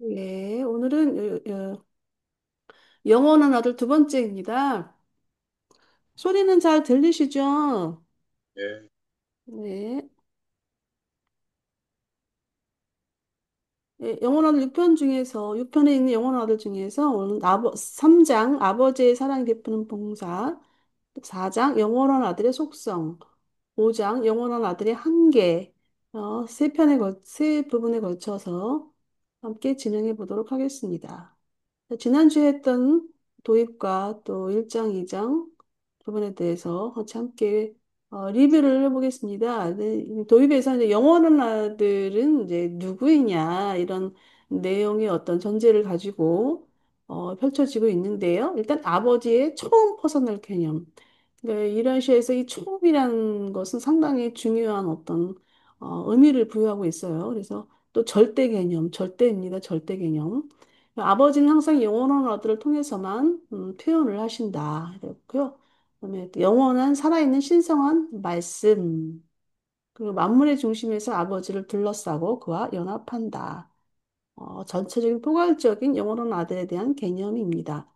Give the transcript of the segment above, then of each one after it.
예, 오늘은 영원한 아들 두 번째입니다. 소리는 잘 들리시죠? 예, 네. 예, 영원한 아들 6편 중에서, 6편에 있는 영원한 아들 중에서 오늘 3장 아버지의 사랑이 베푸는 봉사, 4장 영원한 아들의 속성, 5장 영원한 아들의 한계, 세 부분에 걸쳐서 함께 진행해 보도록 하겠습니다. 지난주에 했던 도입과 또 1장, 2장 부분에 대해서 같이 함께 리뷰를 해보겠습니다. 네, 이 도입에서 이제 영원한 아들은 이제 누구이냐 이런 내용의 어떤 전제를 가지고 펼쳐지고 있는데요. 일단 아버지의 처음 퍼서널 개념. 네, 이런 시에서 이 초음이라는 것은 상당히 중요한 어떤 의미를 부여하고 있어요. 그래서 또 절대 개념, 절대입니다. 절대 개념. 아버지는 항상 영원한 아들을 통해서만 표현을 하신다. 이렇고요. 그다음에 또 영원한 살아있는 신성한 말씀. 그리고 만물의 중심에서 아버지를 둘러싸고 그와 연합한다. 전체적인 포괄적인 영원한 아들에 대한 개념입니다.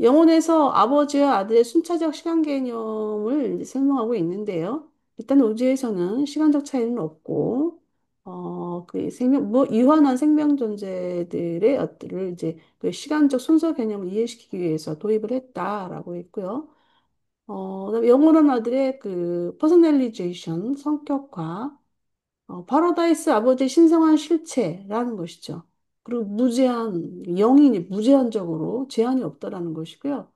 영혼에서 아버지와 아들의 순차적 시간 개념을 이제 설명하고 있는데요. 일단 우주에서는 시간적 차이는 없고, 그 뭐, 유한한 생명 존재들의 어들을 이제 그 시간적 순서 개념을 이해시키기 위해서 도입을 했다라고 했고요. 그다음에 영원한 아들의 그 퍼스널리제이션, 성격화, 파라다이스 아버지의 신성한 실체라는 것이죠. 그리고 무제한, 영이 무제한적으로 제한이 없다라는 것이고요.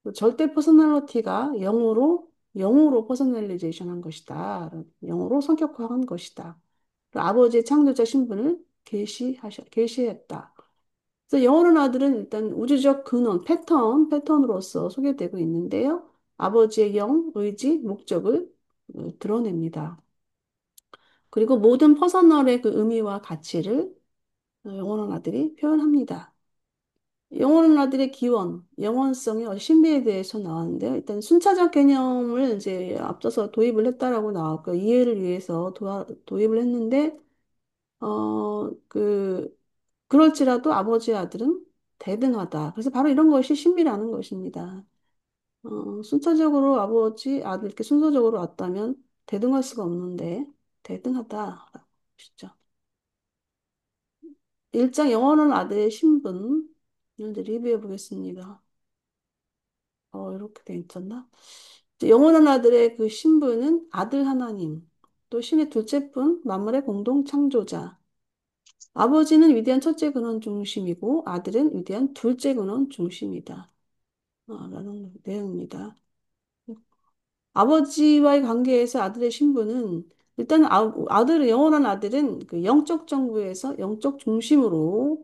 또 절대 퍼스널리티가 영으로 퍼스널리제이션 한 것이다. 영으로 성격화한 것이다. 그리고 아버지의 창조자 신분을 계시했다. 그래서 영원한 아들은 일단 우주적 근원, 패턴으로서 소개되고 있는데요. 아버지의 영, 의지, 목적을 드러냅니다. 그리고 모든 퍼서널의 그 의미와 가치를 영원한 아들이 표현합니다. 영원한 아들의 기원, 영원성의 신비에 대해서 나왔는데요. 일단 순차적 개념을 이제 앞서서 도입을 했다라고 나왔고 이해를 위해서 도입을 했는데 그럴지라도 아버지의 아들은 대등하다. 그래서 바로 이런 것이 신비라는 것입니다. 순차적으로 아들 이렇게 순서적으로 왔다면 대등할 수가 없는데 대등하다. 시죠. 일장 영원한 아들의 신분을 이제 리뷰해 보겠습니다. 이렇게 돼 있었나? 이제 영원한 아들의 그 신분은 아들 하나님, 또 신의 둘째 분, 만물의 공동 창조자. 아버지는 위대한 첫째 근원 중심이고 아들은 위대한 둘째 근원 중심이다. 라는 내용입니다. 아버지와의 관계에서 아들의 신분은 일단 영원한 아들은 그 영적 정부에서 영적 중심으로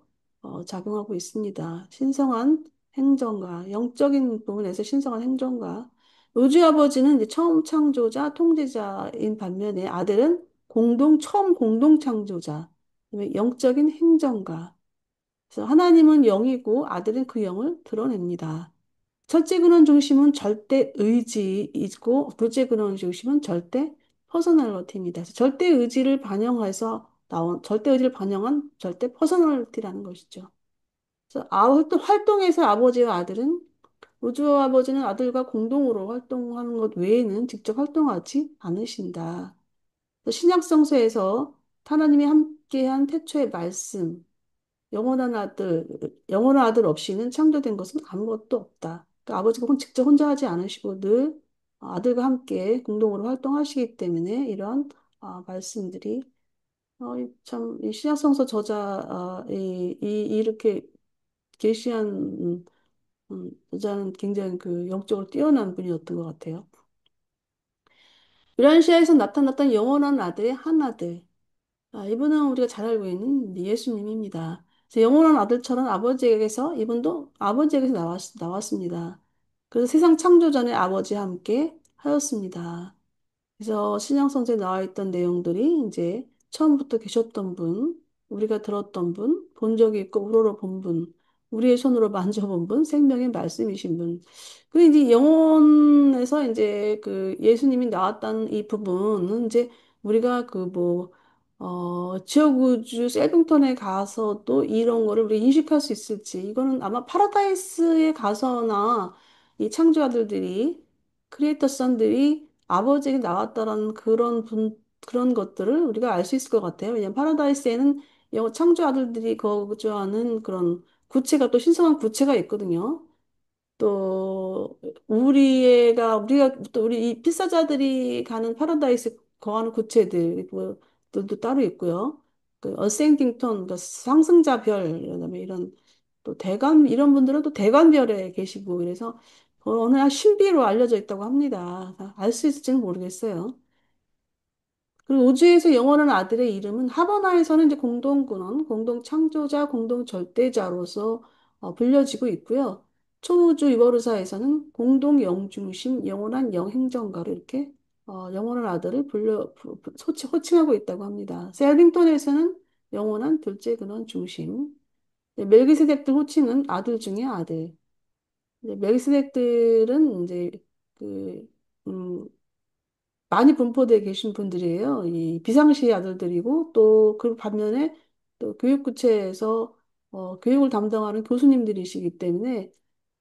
작용하고 있습니다. 신성한 행정가, 영적인 부분에서 신성한 행정가. 우주 아버지는 이제 처음 창조자, 통제자인 반면에 아들은 처음 공동 창조자, 그다음에 영적인 행정가. 그래서 하나님은 영이고 아들은 그 영을 드러냅니다. 첫째 근원 중심은 절대 의지이고 둘째 근원 중심은 절대 퍼서널리티입니다. 그래서 절대 의지를 반영한 절대 퍼서널리티라는 것이죠. 그래서 활동에서 아버지와 아들은 우주 아버지는 아들과 공동으로 활동하는 것 외에는 직접 활동하지 않으신다. 그래서 신약 성서에서 하나님이 함께한 태초의 말씀 영원한 아들 없이는 창조된 것은 아무것도 없다. 그러니까 아버지가 직접 혼자 하지 않으시고 늘 아들과 함께 공동으로 활동하시기 때문에 이런 말씀들이 참, 이 신약성서 이렇게 계시한 저자는 굉장히 그 영적으로 뛰어난 분이었던 것 같아요. 유란시아에서 나타났던 영원한 아들의 한 아들. 이분은 우리가 잘 알고 있는 예수님입니다. 그래서 영원한 아들처럼 이분도 아버지에게서 나왔습니다. 그래서 세상 창조 전에 아버지와 함께 하였습니다. 그래서 신약성서에 나와 있던 내용들이 이제 처음부터 계셨던 분, 우리가 들었던 분, 본 적이 있고 우러러 본 분, 우리의 손으로 만져본 분, 생명의 말씀이신 분. 그리고 이제 영혼에서 이제 그 예수님이 나왔다는 이 부분은 이제 우리가 지역우주 셀빙턴에 가서도 이런 거를 우리 인식할 수 있을지, 이거는 아마 파라다이스에 가서나 이 창조자들이, 크리에이터 선들이 아버지에게 나왔다라는 그런 것들을 우리가 알 수 있을 것 같아요. 왜냐하면 파라다이스에는 창조 아들들이 거주하는 그런 구체가 또 신성한 구체가 있거든요. 또 우리가 또 우리 이 필사자들이 가는 파라다이스 거하는 구체들 뭐들도 따로 있고요. 그 어센딩 톤, 그 상승자 별, 그다음에 이런 또 대관 이런 분들은 또 대관별에 계시고 이래서 어느 한 신비로 알려져 있다고 합니다. 알 수 있을지는 모르겠어요. 그리고 우주에서 영원한 아들의 이름은 하버나에서는 이제 공동 근원, 창조자, 공동 절대자로서 불려지고 있고요. 초우주 이버르사에서는 공동 영중심, 영원한 영행정가로 이렇게 영원한 아들을 호칭하고 있다고 합니다. 셀빙턴에서는 영원한 둘째 근원 중심, 네, 멜기세덱들 호칭은 아들 중에 아들. 멜기세덱들은 이제 그 음, 많이 분포되어 계신 분들이에요. 이 비상시의 아들들이고 또 그 반면에 또 교육구체에서 교육을 담당하는 교수님들이시기 때문에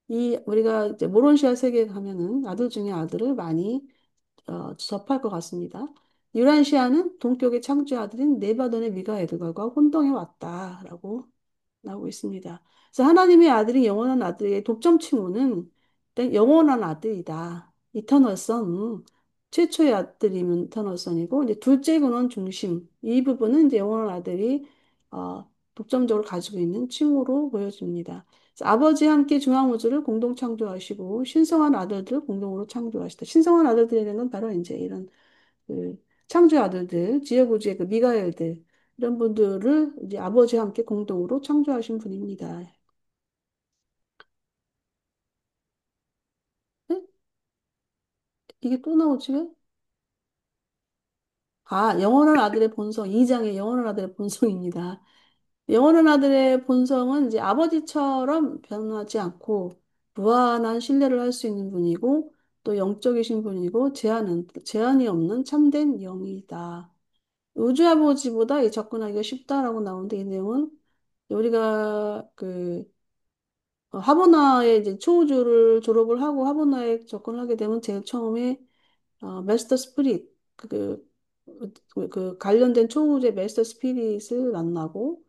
이 우리가 이제 모론시아 세계에 가면은 아들 중에 아들을 많이 접할 것 같습니다. 유란시아는 동격의 창조의 아들인 네바돈의 미가엘과 혼동해 왔다라고 나오고 있습니다. 그래서 하나님의 아들이 영원한 아들의 독점 칭호는 일단 영원한 아들이다. 이터널 선. 최초의 아들이면 이터널 선이고 이제 둘째 근원 중심. 이 부분은 이제 영원한 아들이 독점적으로 가지고 있는 칭호로 보여집니다. 그래서 아버지와 함께 중앙우주를 공동 창조하시고 신성한 아들들을 공동으로 창조하시다. 신성한 아들들이라는 건 바로 이제 이런 그 창조의 아들들, 지역우주의 그 미가엘들 이런 분들을 이제 아버지와 함께 공동으로 창조하신 분입니다. 네? 이게 또 나오지 왜? 영원한 아들의 본성, 2장의 영원한 아들의 본성입니다. 영원한 아들의 본성은 이제 아버지처럼 변하지 않고 무한한 신뢰를 할 수 있는 분이고 또 영적이신 분이고 제한이 없는 참된 영이다. 우주 아버지보다 이 접근하기가 쉽다라고 나오는데 이 내용은 우리가 하버나에 이제 초우주를 졸업을 하고 하버나에 접근을 하게 되면 제일 처음에 마스터 스피릿 관련된 초우주의 마스터 스피릿을 만나고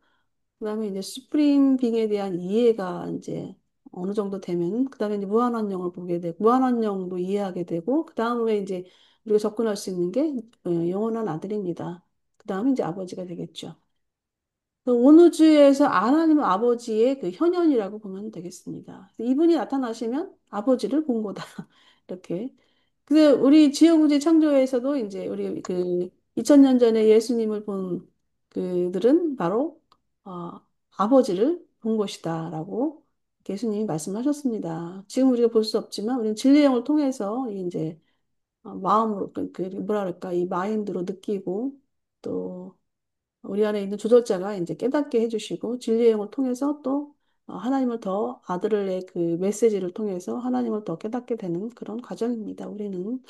그다음에 이제 수프림 빙에 대한 이해가 이제 어느 정도 되면 그다음에 이제 무한한 영을 보게 되고 무한한 영도 이해하게 되고 그다음에 이제 우리가 접근할 수 있는 게 영원한 아들입니다. 그다음에 이제 아버지가 되겠죠. 그 온우주에서 하나님 아버지의 그 현현이라고 보면 되겠습니다. 이분이 나타나시면 아버지를 본 거다. 이렇게. 근데 우리 지역우주 창조에서도 이제 우리 그 2000년 전에 예수님을 본 그들은 바로 아버지를 본 것이다라고 예수님이 말씀하셨습니다. 지금 우리가 볼 수 없지만 우리는 진리의 영을 통해서 이제 마음으로 뭐라 그럴까 이 마인드로 느끼고 또 우리 안에 있는 조절자가 이제 깨닫게 해주시고 진리의 영을 통해서 또 하나님을 더 아들의 그 메시지를 통해서 하나님을 더 깨닫게 되는 그런 과정입니다. 우리는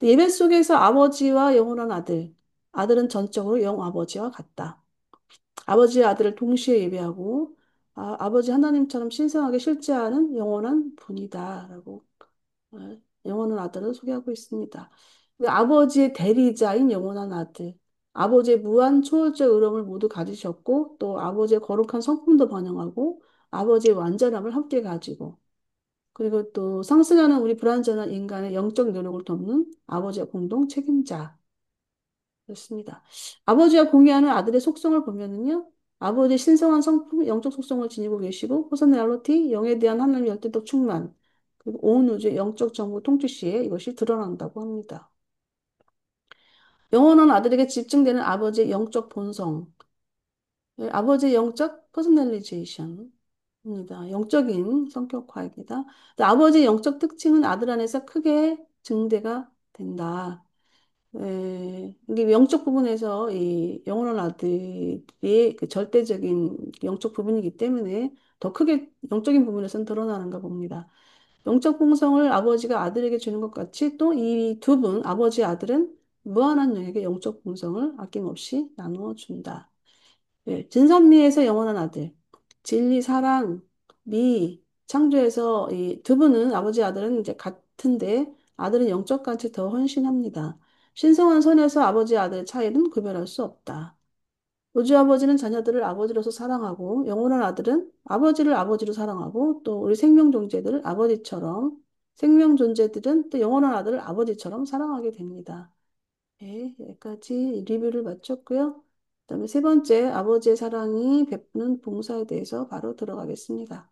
예배 속에서 아버지와 영원한 아들, 아들은 전적으로 영 아버지와 같다. 아버지와 아들을 동시에 예배하고 아버지 하나님처럼 신성하게 실제하는 영원한 분이다라고 영원한 아들을 소개하고 있습니다. 그 아버지의 대리자인 영원한 아들, 아버지의 무한 초월적 의로움을 모두 가지셨고 또 아버지의 거룩한 성품도 반영하고 아버지의 완전함을 함께 가지고 그리고 또 상승하는 우리 불완전한 인간의 영적 노력을 돕는 아버지의 공동 책임자. 였습니다. 아버지가 공유하는 아들의 속성을 보면은요, 아버지의 신성한 성품, 영적 속성을 지니고 계시고, 퍼스널리티, 영에 대한 하나님의 열대적 충만, 그리고 온 우주의 영적 정보 통치 시에 이것이 드러난다고 합니다. 영원한 아들에게 집중되는 아버지의 영적 본성, 아버지의 영적 퍼스널리제이션입니다. 영적인 성격화입니다. 아버지의 영적 특징은 아들 안에서 크게 증대가 된다. 이게 영적 부분에서 이 영원한 아들이 그 절대적인 영적 부분이기 때문에 더 크게 영적인 부분에서는 드러나는가 봅니다. 영적 본성을 아버지가 아들에게 주는 것 같이 또 이 두 분, 아버지 아들은 무한한 영에게 영적 본성을 아낌없이 나누어 준다. 예, 진선미에서 영원한 아들, 진리, 사랑, 미, 창조에서 이 두 분은 아버지 아들은 이제 같은데 아들은 영적 가치 더 헌신합니다. 신성한 선에서 아버지 아들의 차이는 구별할 수 없다. 우주 아버지는 자녀들을 아버지로서 사랑하고 영원한 아들은 아버지를 아버지로 사랑하고 또 우리 생명 존재들을 아버지처럼 생명 존재들은 또 영원한 아들을 아버지처럼 사랑하게 됩니다. 네, 여기까지 리뷰를 마쳤고요. 그다음에 세 번째, 아버지의 사랑이 베푸는 봉사에 대해서 바로 들어가겠습니다.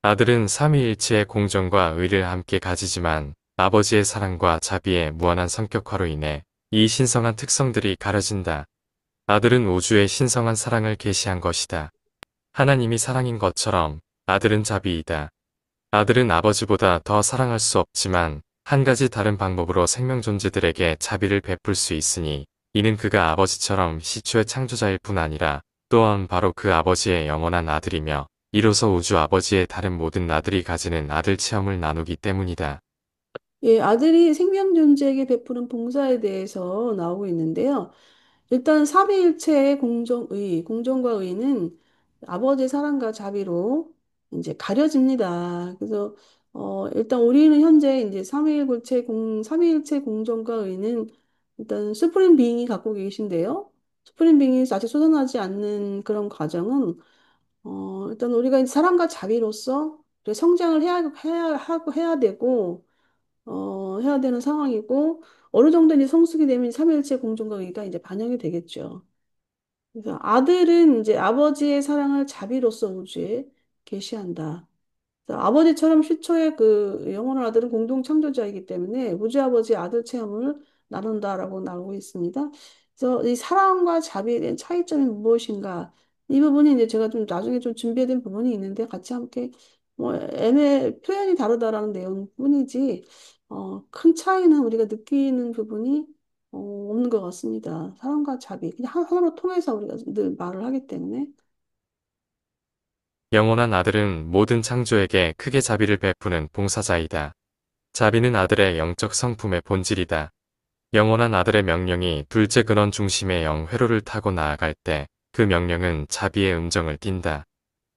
아들은 삼위일체의 공정과 의를 함께 가지지만 아버지의 사랑과 자비의 무한한 성격화로 인해 이 신성한 특성들이 가려진다. 아들은 우주의 신성한 사랑을 계시한 것이다. 하나님이 사랑인 것처럼 아들은 자비이다. 아들은 아버지보다 더 사랑할 수 없지만 한 가지 다른 방법으로 생명 존재들에게 자비를 베풀 수 있으니 이는 그가 아버지처럼 시초의 창조자일 뿐 아니라 또한 바로 그 아버지의 영원한 아들이며 이로써 우주 아버지의 다른 모든 아들이 가지는 아들 체험을 나누기 때문이다. 예, 아들이 생명 존재에게 베푸는 봉사에 대해서 나오고 있는데요. 일단 삼위일체의 공정과 의는 아버지의 사랑과 자비로 이제 가려집니다. 그래서 일단 우리는 현재 이제 삼위일체 공정과 의는 일단 수프림 빙이 갖고 계신데요. 수프림 빙이 아직 솟아나지 않는 그런 과정은 일단 우리가 이제 사랑과 자비로서 성장을 해야 되고 해야 되는 상황이고 어느 정도 이제 성숙이 되면 삼위일체 공정과 의가 이제 반영이 되겠죠. 그래서 아들은 이제 아버지의 사랑을 자비로서 우주에 계시한다. 그래서 아버지처럼 시초의 그 영원한 아들은 공동 창조자이기 때문에 우주 아버지 아들 체험을 나눈다라고 나오고 있습니다. 그래서 이 사랑과 자비에 대한 차이점이 무엇인가? 이 부분이 이제 제가 좀 나중에 좀 준비된 부분이 있는데 같이 함께 뭐 표현이 다르다라는 내용뿐이지 큰 차이는 우리가 느끼는 부분이 없는 것 같습니다. 사랑과 자비 그냥 하나로 통해서 우리가 늘 말을 하기 때문에 영원한 아들은 모든 창조에게 크게 자비를 베푸는 봉사자이다. 자비는 아들의 영적 성품의 본질이다. 영원한 아들의 명령이 둘째 근원 중심의 영회로를 타고 나아갈 때 그 명령은 자비의 음정을 띈다.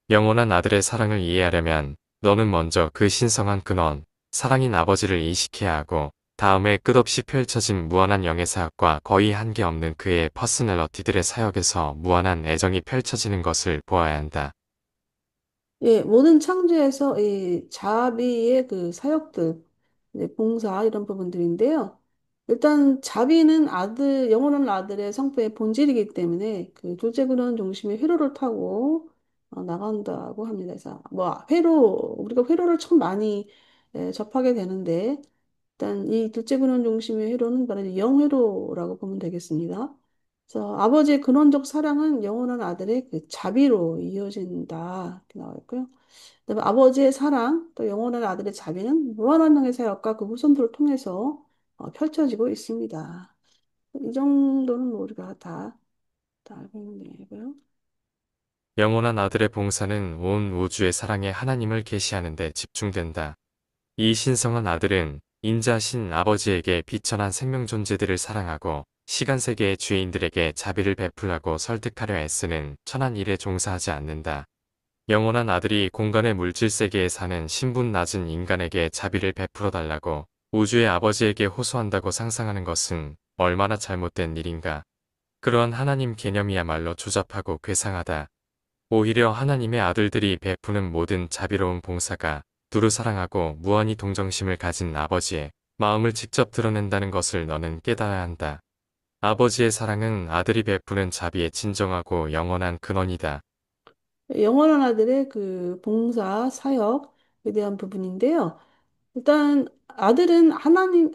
영원한 아들의 사랑을 이해하려면 너는 먼저 그 신성한 근원, 사랑인 아버지를 인식해야 하고 다음에 끝없이 펼쳐진 무한한 영의 사역과 거의 한계 없는 그의 퍼스널러티들의 사역에서 무한한 애정이 펼쳐지는 것을 보아야 한다. 예, 모든 창조에서 이 자비의 그 사역들, 이제 봉사 이런 부분들인데요. 일단 자비는 영원한 아들의 성품의 본질이기 때문에 그 둘째 근원 중심의 회로를 타고 나간다고 합니다. 그래서 뭐 우리가 회로를 참 많이 접하게 되는데 일단 이 둘째 근원 중심의 회로는 바로 이제 영회로라고 보면 되겠습니다. 그래서 아버지의 근원적 사랑은 영원한 아들의 그 자비로 이어진다. 이렇게 나와 있고요. 그다음에 아버지의 사랑, 또 영원한 아들의 자비는 무한한 영의 사역과 그 후손들을 통해서 펼쳐지고 있습니다. 이 정도는 뭐 우리가 다 알고 있는 내용이고요. 영원한 아들의 봉사는 온 우주의 사랑의 하나님을 계시하는 데 집중된다. 이 신성한 아들은 인자신 아버지에게 비천한 생명 존재들을 사랑하고 시간 세계의 주인들에게 자비를 베풀라고 설득하려 애쓰는 천한 일에 종사하지 않는다. 영원한 아들이 공간의 물질 세계에 사는 신분 낮은 인간에게 자비를 베풀어 달라고 우주의 아버지에게 호소한다고 상상하는 것은 얼마나 잘못된 일인가. 그러한 하나님 개념이야말로 조잡하고 괴상하다. 오히려 하나님의 아들들이 베푸는 모든 자비로운 봉사가 두루 사랑하고 무한히 동정심을 가진 아버지의 마음을 직접 드러낸다는 것을 너는 깨달아야 한다. 아버지의 사랑은 아들이 베푸는 자비의 진정하고 영원한 근원이다. 영원한 아들의 그 봉사, 사역에 대한 부분인데요. 일단 아들은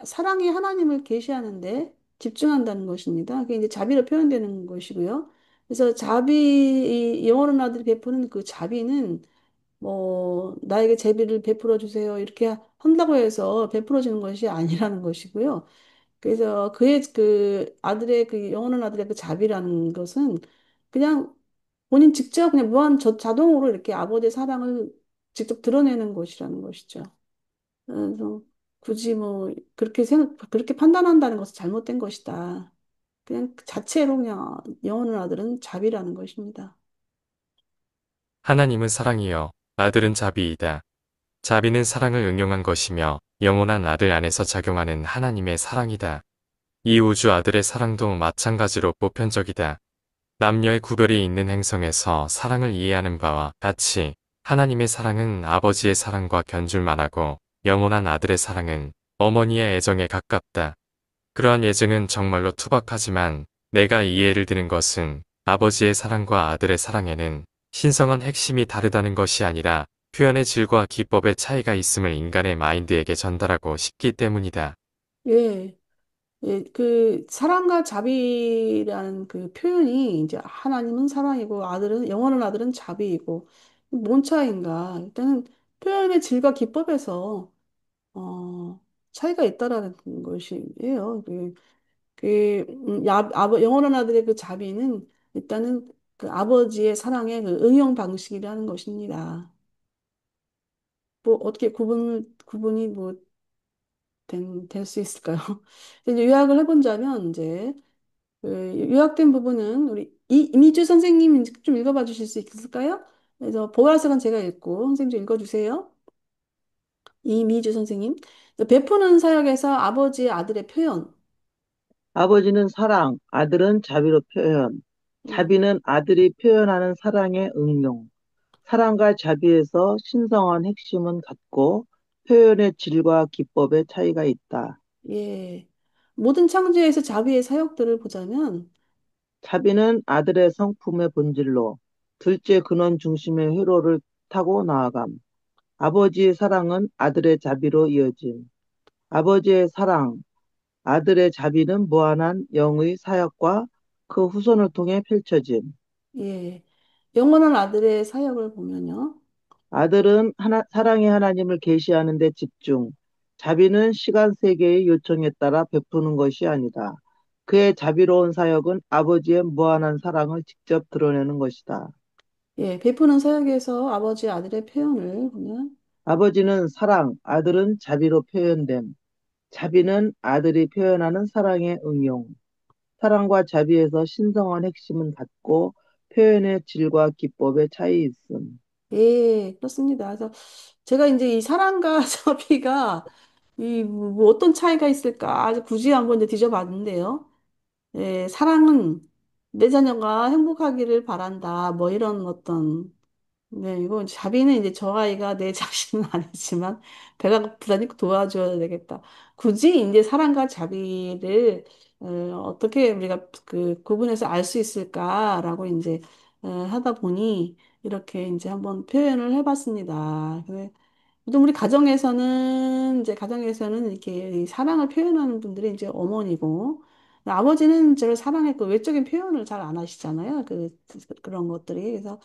사랑의 하나님을 계시하는데 집중한다는 것입니다. 그게 이제 자비로 표현되는 것이고요. 그래서 이 영원한 아들이 베푸는 그 자비는 뭐 나에게 제비를 베풀어 주세요 이렇게 한다고 해서 베풀어지는 것이 아니라는 것이고요. 그래서 그의 그 아들의 그 영원한 아들의 그 자비라는 것은 그냥 본인 직접 그냥 자동으로 이렇게 아버지의 사랑을 직접 드러내는 것이라는 것이죠. 그래서 굳이 뭐 그렇게 판단한다는 것은 잘못된 것이다. 그냥 그 자체로 그냥 영원한 아들은 자비라는 것입니다. 하나님은 사랑이요. 아들은 자비이다. 자비는 사랑을 응용한 것이며 영원한 아들 안에서 작용하는 하나님의 사랑이다. 이 우주 아들의 사랑도 마찬가지로 보편적이다. 남녀의 구별이 있는 행성에서 사랑을 이해하는 바와 같이 하나님의 사랑은 아버지의 사랑과 견줄만하고 영원한 아들의 사랑은 어머니의 애정에 가깝다. 그러한 예증은 정말로 투박하지만 내가 이해를 드는 것은 아버지의 사랑과 아들의 사랑에는 신성한 핵심이 다르다는 것이 아니라 표현의 질과 기법의 차이가 있음을 인간의 마인드에게 전달하고 싶기 때문이다. 예, 예, 그 사랑과 자비라는 그 표현이 이제 하나님은 사랑이고 아들은 영원한 아들은 자비이고 뭔 차이인가? 일단은 표현의 질과 기법에서 차이가 있다라는 것이에요. 영원한 아들의 그 자비는 일단은 그 아버지의 사랑의 그 응용 방식이라는 것입니다. 뭐 어떻게 구분이 뭐 될 수 있을까요? 이제 요약을 해본다면 이제 그 요약된 부분은 우리 이미주 선생님 좀 읽어봐 주실 수 있을까요? 그래서 보아서는 제가 읽고 선생님 좀 읽어주세요. 이미주 선생님. 베푸는 사역에서 아버지의 아들의 표현. 아버지는 사랑, 아들은 자비로 표현. 음, 자비는 아들이 표현하는 사랑의 응용. 사랑과 자비에서 신성한 핵심은 같고 표현의 질과 기법의 차이가 있다. 예. 모든 창조에서 자비의 사역들을 보자면 자비는 아들의 성품의 본질로 둘째 근원 중심의 회로를 타고 나아감. 아버지의 사랑은 아들의 자비로 이어짐. 아버지의 사랑, 아들의 자비는 무한한 영의 사역과 그 후손을 통해 펼쳐짐. 예. 영원한 아들의 사역을 보면요. 아들은 사랑의 하나님을 계시하는 데 집중. 자비는 시간 세계의 요청에 따라 베푸는 것이 아니다. 그의 자비로운 사역은 아버지의 무한한 사랑을 직접 드러내는 것이다. 예. 베푸는 사역에서 아버지 아들의 표현을 보면 아버지는 사랑, 아들은 자비로 표현됨. 자비는 아들이 표현하는 사랑의 응용. 사랑과 자비에서 신성한 핵심은 같고 표현의 질과 기법의 차이 있음. 예, 그렇습니다. 그래서 제가 이제 이 사랑과 자비가 뭐 어떤 차이가 있을까 아주 굳이 한번 이제 뒤져봤는데요. 예, 사랑은 내 자녀가 행복하기를 바란다. 뭐 이런 어떤 네, 이거 자비는 이제 저 아이가 내 자신은 아니지만 배가 고프다니 도와줘야 되겠다. 굳이 이제 사랑과 자비를 어떻게 우리가 그 구분해서 알 수 있을까라고 이제 하다 보니 이렇게 이제 한번 표현을 해봤습니다. 보통 우리 가정에서는 이렇게 이 사랑을 표현하는 분들이 이제 어머니고, 아버지는 저를 사랑의 그 외적인 표현을 잘 안 하시잖아요. 그런 것들이. 그래서,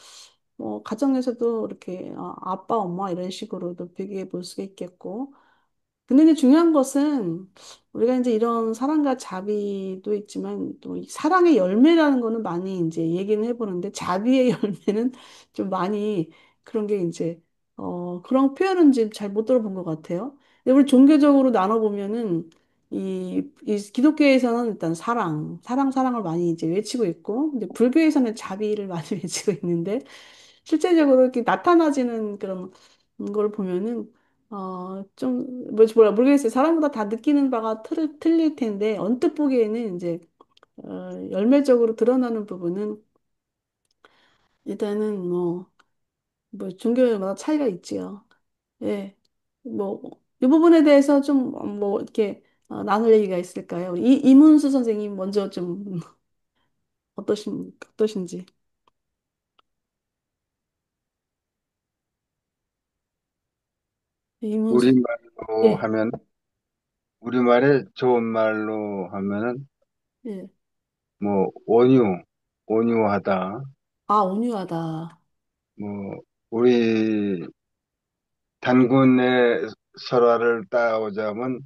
뭐, 가정에서도 이렇게, 아빠, 엄마 이런 식으로도 비교해 볼 수가 있겠고, 근데 이제 중요한 것은 우리가 이제 이런 사랑과 자비도 있지만 또 이 사랑의 열매라는 거는 많이 이제 얘기는 해보는데 자비의 열매는 좀 많이 그런 게 이제 그런 표현은 이제 잘 못 들어본 것 같아요. 근데 우리 종교적으로 나눠보면은 이 기독교에서는 일단 사랑을 많이 이제 외치고 있고, 근데 불교에서는 자비를 많이 외치고 있는데 실제적으로 이렇게 나타나지는 그런 걸 보면은 뭐라 모르겠어요. 사람마다 다 느끼는 바가 틀릴 텐데, 언뜻 보기에는 이제, 열매적으로 드러나는 부분은 일단은 뭐, 종교마다 차이가 있지요. 예. 뭐, 이 부분에 대해서 좀, 뭐, 이렇게, 나눌 얘기가 있을까요? 우리 이문수 선생님 먼저 좀, 어떠신지. 이문수, 우리말로 예, 하면, 우리말에 좋은 말로 하면은, 예. 뭐, 온유하다. 아, 온유하다. 뭐, 우리 단군의 설화를 따오자면,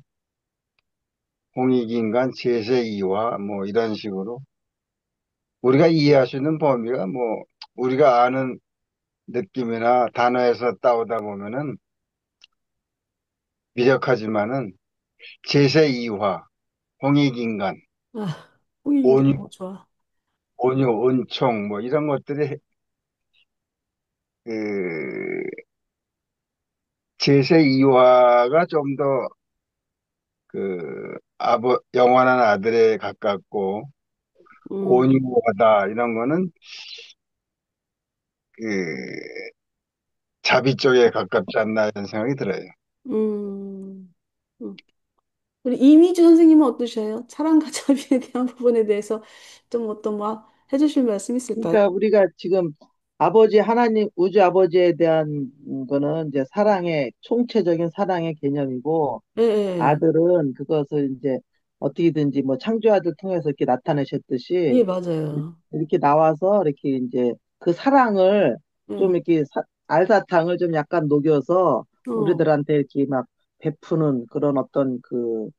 홍익인간 제세이와 뭐, 이런 식으로. 우리가 이해할 수 있는 범위가 뭐, 우리가 아는 느낌이나 단어에서 따오다 보면은, 미력하지만은 제세 이화, 홍익인간, 아, 홍익인간, 온유, 좋아. 온유, 은총 뭐 이런 것들이 그 제세 이화가 좀 더 그 영원한 아들에 가깝고 음, 온유하다 이런 거는 그 자비 쪽에 가깝지 않나 이런 생각이 들어요. 음, 음. 우리 이미주 선생님은 어떠셔요? 사랑과 자비에 대한 부분에 대해서 좀 어떤 뭐 해주실 말씀 있을까요? 그러니까 우리가 지금 아버지 하나님 우주 아버지에 대한 거는 이제 사랑의 총체적인 사랑의 개념이고 예, 예, 아들은 그것을 이제 어떻게든지 뭐 창조아들 통해서 이렇게 나타내셨듯이 예, 맞아요. 이렇게 나와서 이렇게 이제 그 사랑을 좀 예, 이렇게 알사탕을 좀 약간 녹여서 어, 우리들한테 이렇게 막 베푸는 그런 어떤 그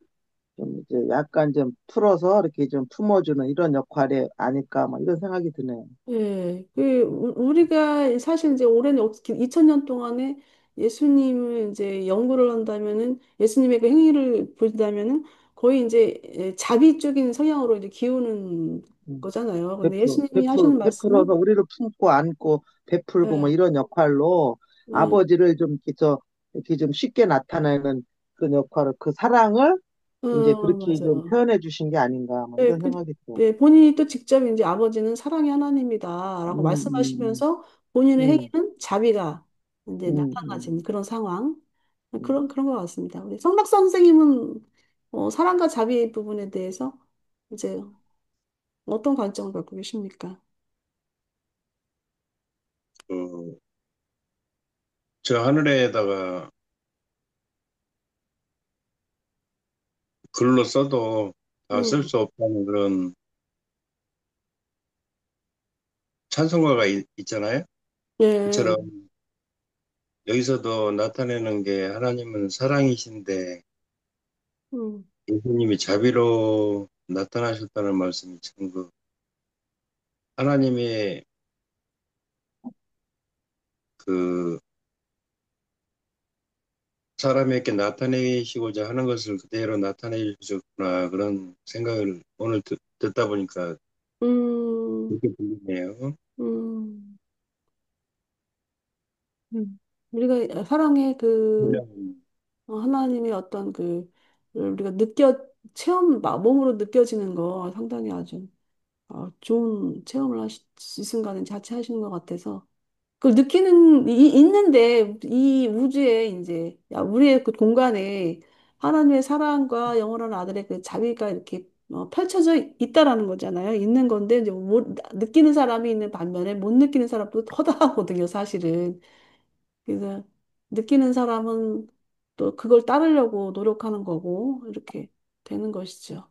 좀 이제 약간 좀 풀어서 이렇게 좀 품어주는 이런 역할이 아닐까 막 이런 생각이 드네요. 예. 우리가 사실 이제 올해는 2000년 동안에 예수님을 이제 연구를 한다면은 예수님의 그 행위를 본다면은 거의 이제 자비 쪽인 성향으로 이제 기우는 음. 거잖아요. 근데 예수님이 하시는 베풀어서 말씀은 우리를 품고 안고 베풀고 뭐 예, 이런 역할로 예, 아버지를 좀 이렇게 좀 쉽게 나타내는 그 역할을 그 사랑을 이제 그렇게 좀 맞아요. 표현해 주신 게 아닌가 뭐 예, 이런 생각이 들어요. 본인이 또 직접 이제 아버지는 사랑의 하나님이다라고 음, 음, 말씀하시면서 본인의 음, 행위는 자비가 이제 음. 나타나진 그런 상황. 음. 그런 것 같습니다. 우리 성박사 선생님은 사랑과 자비 부분에 대해서 이제 어떤 관점을 갖고 계십니까? 그, 저 하늘에다가 글로 써도 다 쓸 음, 수 없다는 그런 찬송가가 있잖아요. 예, 그처럼 여기서도 나타내는 게 하나님은 사랑이신데 음, 예수님이 자비로 나타나셨다는 말씀이 참 하나님이 그 사람에게 나타내시고자 하는 것을 그대로 나타내 주셨구나 그런 생각을 오늘 듣다 보니까 음, 그렇게 들리네요. 음, 우리가 사랑의 그냥 하나님의 어떤 우리가 몸으로 느껴지는 거 상당히 아주 좋은 체험을 이 순간에 자체하시는 것 같아서 그걸 있는데 이 우주에 이제 우리의 그 공간에 하나님의 사랑과 영원한 아들의 그 자비가 이렇게 펼쳐져 있다라는 거잖아요. 있는 건데 이제 느끼는 사람이 있는 반면에 못 느끼는 사람도 허다하거든요, 사실은. 그래서 느끼는 사람은 또 그걸 따르려고 노력하는 거고 이렇게 되는 것이죠.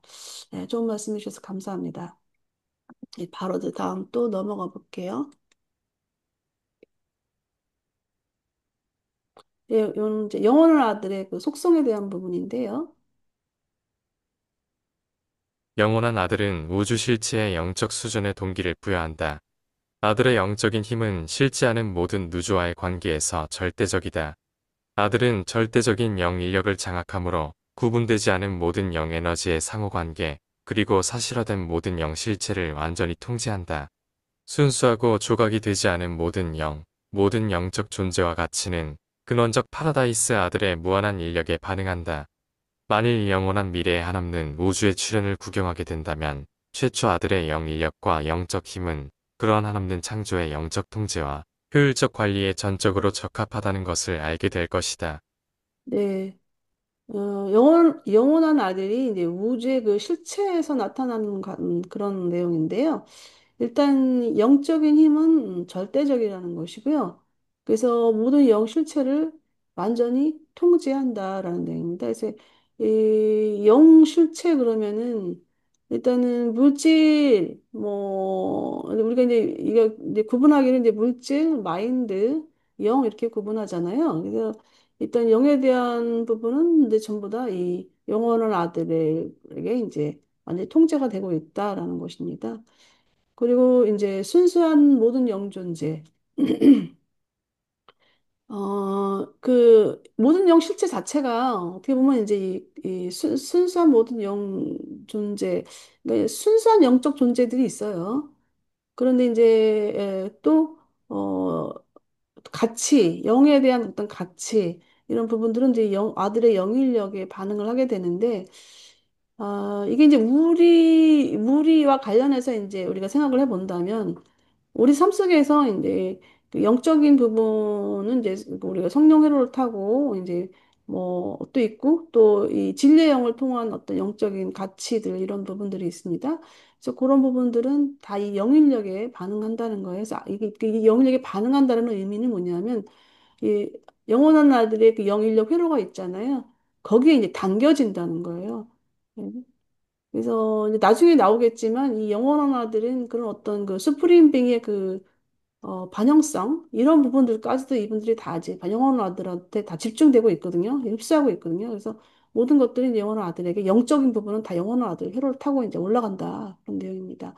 네, 좋은 말씀 해주셔서 감사합니다. 네, 바로 이제 다음 또 넘어가 볼게요. 예, 요는 이제 영원한 아들의 그 속성에 대한 부분인데요. 영원한 아들은 우주 실체의 영적 수준의 동기를 부여한다. 아들의 영적인 힘은 실제하는 모든 누주와의 관계에서 절대적이다. 아들은 절대적인 영 인력을 장악하므로 구분되지 않은 모든 영 에너지의 상호관계, 그리고 사실화된 모든 영 실체를 완전히 통제한다. 순수하고 조각이 되지 않은 모든 영적 존재와 가치는 근원적 파라다이스 아들의 무한한 인력에 반응한다. 만일 영원한 미래에 한없는 우주의 출현을 구경하게 된다면 최초 아들의 영 인력과 영적 힘은 그러한 한없는 창조의 영적 통제와 효율적 관리에 전적으로 적합하다는 것을 알게 될 것이다. 네. 영원한 아들이 이제 우주의 그 실체에서 나타나는 그런 내용인데요. 일단 영적인 힘은 절대적이라는 것이고요. 그래서 모든 영 실체를 완전히 통제한다라는 내용입니다. 그래서 이 영 실체 그러면은 일단은 물질 뭐 우리가 이제 이거 이제 구분하기는 이제 물질, 마인드, 영 이렇게 구분하잖아요. 그래서 일단 영에 대한 부분은 이제 전부 다 이 영원한 아들에게 이제 완전히 통제가 되고 있다라는 것입니다. 그리고 이제 순수한 모든 영존재. 모든 영 실체 자체가 어떻게 보면 이제 이 순수한 모든 영 존재, 그러니까 순수한 영적 존재들이 있어요. 그런데 이제 가치, 영에 대한 어떤 가치, 이런 부분들은 이제 아들의 영일력에 반응을 하게 되는데, 이게 이제 무리와 관련해서 이제 우리가 생각을 해본다면, 우리 삶 속에서 이제 그 영적인 부분은 이제 우리가 성령 회로를 타고 이제 뭐 또 있고 또 이 진리의 영을 통한 어떤 영적인 가치들 이런 부분들이 있습니다. 그래서 그런 부분들은 다 이 영인력에 반응한다는 거예요. 그래서 이 영인력에 반응한다는 의미는 뭐냐면 이 영원한 아들의 그 영인력 회로가 있잖아요. 거기에 이제 당겨진다는 거예요. 네. 그래서 이제 나중에 나오겠지만 이 영원한 아들은 그런 어떤 그 수프림 빙의 반영성 이런 부분들까지도 이분들이 다 이제 영원한 아들한테 다 집중되고 있거든요. 흡수하고 있거든요. 그래서 모든 것들이 영원한 아들에게 영적인 부분은 다 영원한 아들 회로를 타고 이제 올라간다 그런 내용입니다.